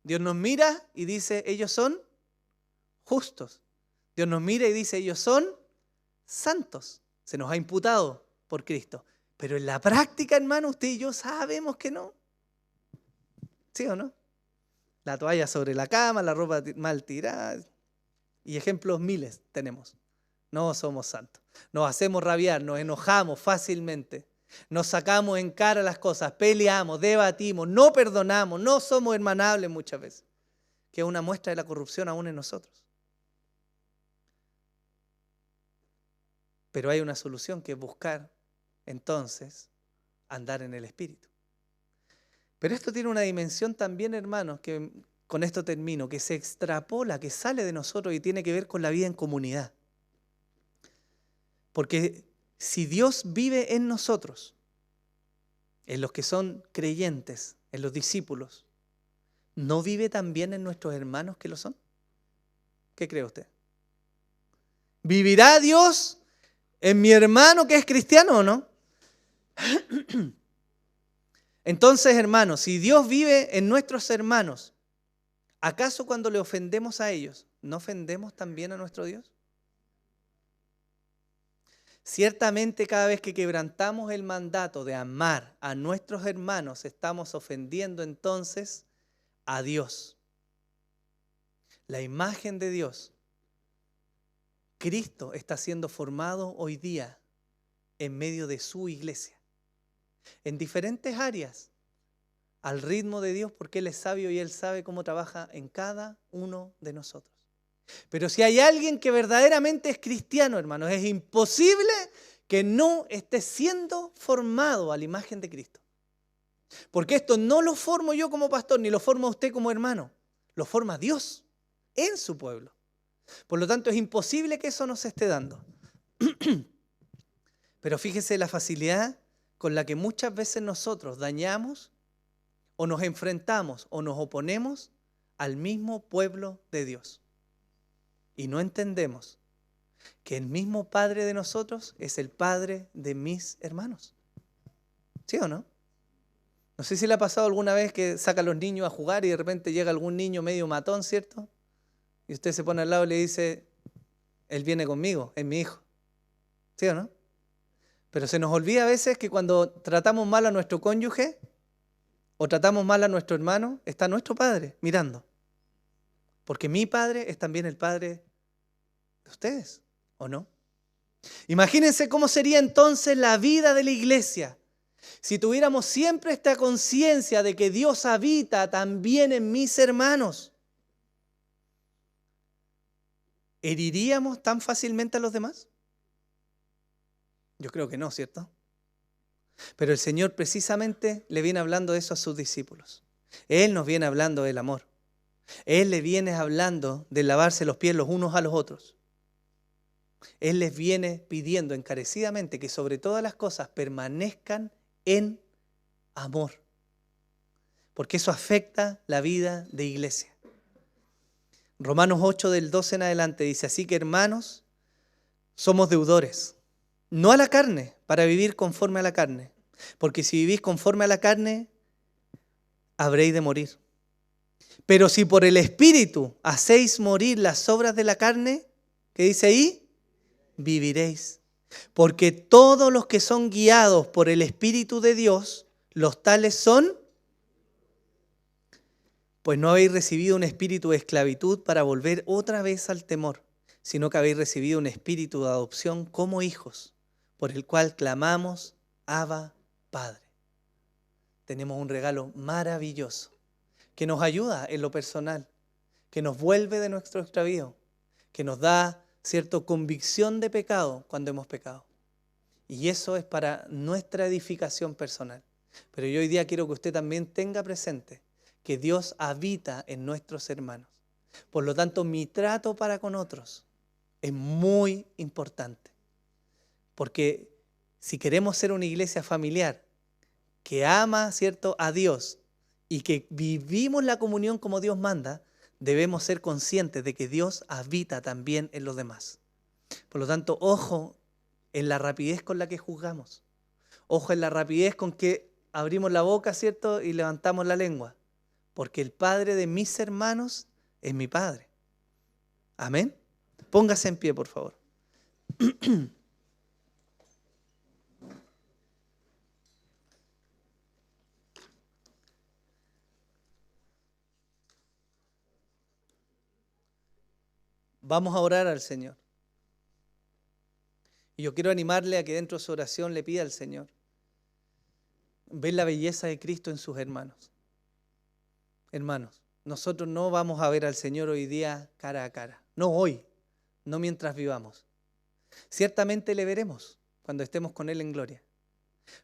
Speaker 4: Dios nos mira y dice, ellos son justos. Dios nos mira y dice, ellos son santos. Se nos ha imputado por Cristo. Pero en la práctica, hermano, usted y yo sabemos que no. ¿Sí o no? La toalla sobre la cama, la ropa mal tirada. Y ejemplos miles tenemos. No somos santos. Nos hacemos rabiar, nos enojamos fácilmente. Nos sacamos en cara las cosas, peleamos, debatimos, no perdonamos, no somos hermanables muchas veces. Que es una muestra de la corrupción aún en nosotros. Pero hay una solución que es buscar entonces andar en el Espíritu. Pero esto tiene una dimensión también, hermanos, que con esto termino, que se extrapola, que sale de nosotros y tiene que ver con la vida en comunidad. Porque si Dios vive en nosotros, en los que son creyentes, en los discípulos, ¿no vive también en nuestros hermanos que lo son? ¿Qué cree usted? ¿Vivirá Dios en mi hermano que es cristiano o no? Entonces, hermanos, si Dios vive en nuestros hermanos, ¿acaso cuando le ofendemos a ellos, no ofendemos también a nuestro Dios? Ciertamente cada vez que quebrantamos el mandato de amar a nuestros hermanos, estamos ofendiendo entonces a Dios. La imagen de Dios, Cristo está siendo formado hoy día en medio de su iglesia, en diferentes áreas, al ritmo de Dios, porque Él es sabio y Él sabe cómo trabaja en cada uno de nosotros. Pero si hay alguien que verdaderamente es cristiano, hermanos, es imposible que no esté siendo formado a la imagen de Cristo. Porque esto no lo formo yo como pastor, ni lo forma usted como hermano. Lo forma Dios en su pueblo. Por lo tanto, es imposible que eso nos esté dando. Pero fíjese la facilidad con la que muchas veces nosotros dañamos o nos enfrentamos o nos oponemos al mismo pueblo de Dios. Y no entendemos que el mismo Padre de nosotros es el Padre de mis hermanos. ¿Sí o no? No sé si le ha pasado alguna vez que saca a los niños a jugar y de repente llega algún niño medio matón, ¿cierto? Y usted se pone al lado y le dice, él viene conmigo, es mi hijo. ¿Sí o no? Pero se nos olvida a veces que cuando tratamos mal a nuestro cónyuge o tratamos mal a nuestro hermano, está nuestro Padre mirando. Porque mi Padre es también el Padre de ustedes, ¿o no? Imagínense cómo sería entonces la vida de la iglesia si tuviéramos siempre esta conciencia de que Dios habita también en mis hermanos. ¿Heriríamos tan fácilmente a los demás? Yo creo que no, ¿cierto? Pero el Señor precisamente le viene hablando de eso a sus discípulos. Él nos viene hablando del amor. Él les viene hablando de lavarse los pies los unos a los otros. Él les viene pidiendo encarecidamente que sobre todas las cosas permanezcan en amor. Porque eso afecta la vida de iglesia. Romanos 8 del 12 en adelante dice, así que hermanos, somos deudores, no a la carne, para vivir conforme a la carne. Porque si vivís conforme a la carne, habréis de morir. Pero si por el Espíritu hacéis morir las obras de la carne, ¿qué dice ahí? Viviréis. Porque todos los que son guiados por el Espíritu de Dios, los tales son, pues no habéis recibido un espíritu de esclavitud para volver otra vez al temor, sino que habéis recibido un espíritu de adopción como hijos, por el cual clamamos, Abba, Padre. Tenemos un regalo maravilloso que nos ayuda en lo personal, que nos vuelve de nuestro extravío, que nos da cierta convicción de pecado cuando hemos pecado. Y eso es para nuestra edificación personal. Pero yo hoy día quiero que usted también tenga presente que Dios habita en nuestros hermanos. Por lo tanto, mi trato para con otros es muy importante. Porque si queremos ser una iglesia familiar que ama, ¿cierto?, a Dios y que vivimos la comunión como Dios manda, debemos ser conscientes de que Dios habita también en los demás. Por lo tanto, ojo en la rapidez con la que juzgamos. Ojo en la rapidez con que abrimos la boca, ¿cierto?, y levantamos la lengua. Porque el Padre de mis hermanos es mi Padre. Amén. Póngase en pie, por favor. Vamos a orar al Señor. Y yo quiero animarle a que dentro de su oración le pida al Señor ver la belleza de Cristo en sus hermanos. Hermanos, nosotros no vamos a ver al Señor hoy día cara a cara. No hoy, no mientras vivamos. Ciertamente le veremos cuando estemos con Él en gloria.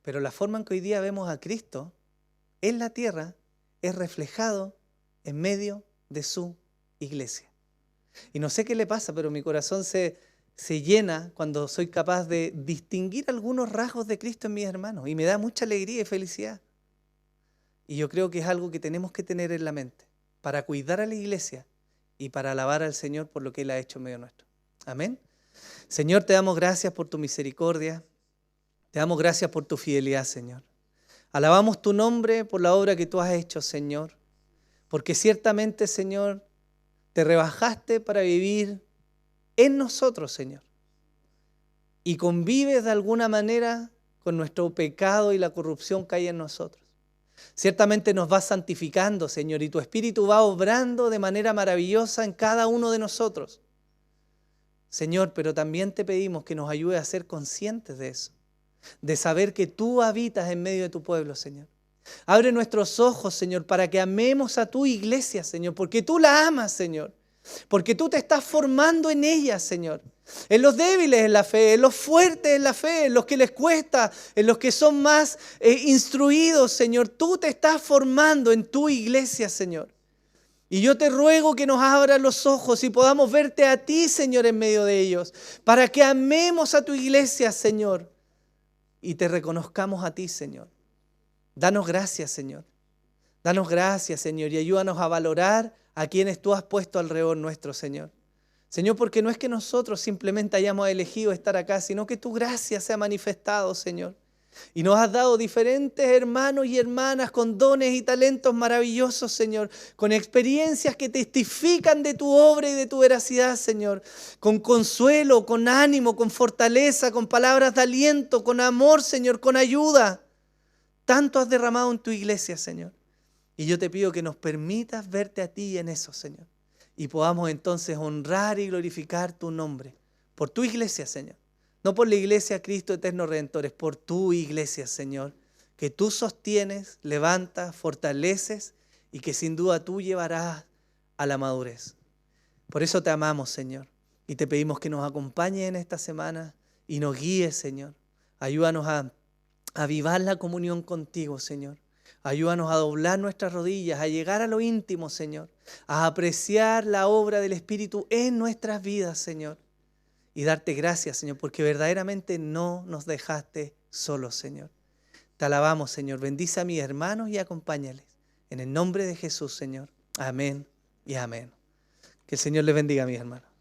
Speaker 4: Pero la forma en que hoy día vemos a Cristo en la tierra es reflejado en medio de su iglesia. Y no sé qué le pasa, pero mi corazón se se llena cuando soy capaz de distinguir algunos rasgos de Cristo en mis hermanos. Y me da mucha alegría y felicidad. Y yo creo que es algo que tenemos que tener en la mente para cuidar a la iglesia y para alabar al Señor por lo que Él ha hecho en medio nuestro. Amén. Señor, te damos gracias por tu misericordia. Te damos gracias por tu fidelidad, Señor. Alabamos tu nombre por la obra que tú has hecho, Señor. Porque ciertamente, Señor, te rebajaste para vivir en nosotros, Señor. Y convives de alguna manera con nuestro pecado y la corrupción que hay en nosotros. Ciertamente nos vas santificando, Señor, y tu Espíritu va obrando de manera maravillosa en cada uno de nosotros. Señor, pero también te pedimos que nos ayude a ser conscientes de eso, de saber que tú habitas en medio de tu pueblo, Señor. Abre nuestros ojos, Señor, para que amemos a tu iglesia, Señor, porque tú la amas, Señor, porque tú te estás formando en ella, Señor. En los débiles en la fe, en los fuertes en la fe, en los que les cuesta, en los que son más instruidos, Señor. Tú te estás formando en tu iglesia, Señor. Y yo te ruego que nos abras los ojos y podamos verte a ti, Señor, en medio de ellos, para que amemos a tu iglesia, Señor, y te reconozcamos a ti, Señor. Danos gracias, Señor. Danos gracias, Señor, y ayúdanos a valorar a quienes tú has puesto alrededor nuestro, Señor. Señor, porque no es que nosotros simplemente hayamos elegido estar acá, sino que tu gracia se ha manifestado, Señor. Y nos has dado diferentes hermanos y hermanas con dones y talentos maravillosos, Señor, con experiencias que testifican de tu obra y de tu veracidad, Señor, con consuelo, con ánimo, con fortaleza, con palabras de aliento, con amor, Señor, con ayuda. Tanto has derramado en tu iglesia, Señor. Y yo te pido que nos permitas verte a ti en eso, Señor. Y podamos entonces honrar y glorificar tu nombre por tu iglesia, Señor. No por la iglesia Cristo Eterno Redentor, es por tu iglesia, Señor, que tú sostienes, levantas, fortaleces y que sin duda tú llevarás a la madurez. Por eso te amamos, Señor, y te pedimos que nos acompañes en esta semana y nos guíes, Señor. Ayúdanos a avivar la comunión contigo, Señor. Ayúdanos a doblar nuestras rodillas, a llegar a lo íntimo, Señor, a apreciar la obra del Espíritu en nuestras vidas, Señor. Y darte gracias, Señor, porque verdaderamente no nos dejaste solos, Señor. Te alabamos, Señor. Bendice a mis hermanos y acompáñales. En el nombre de Jesús, Señor. Amén y amén. Que el Señor les bendiga, mis hermanos.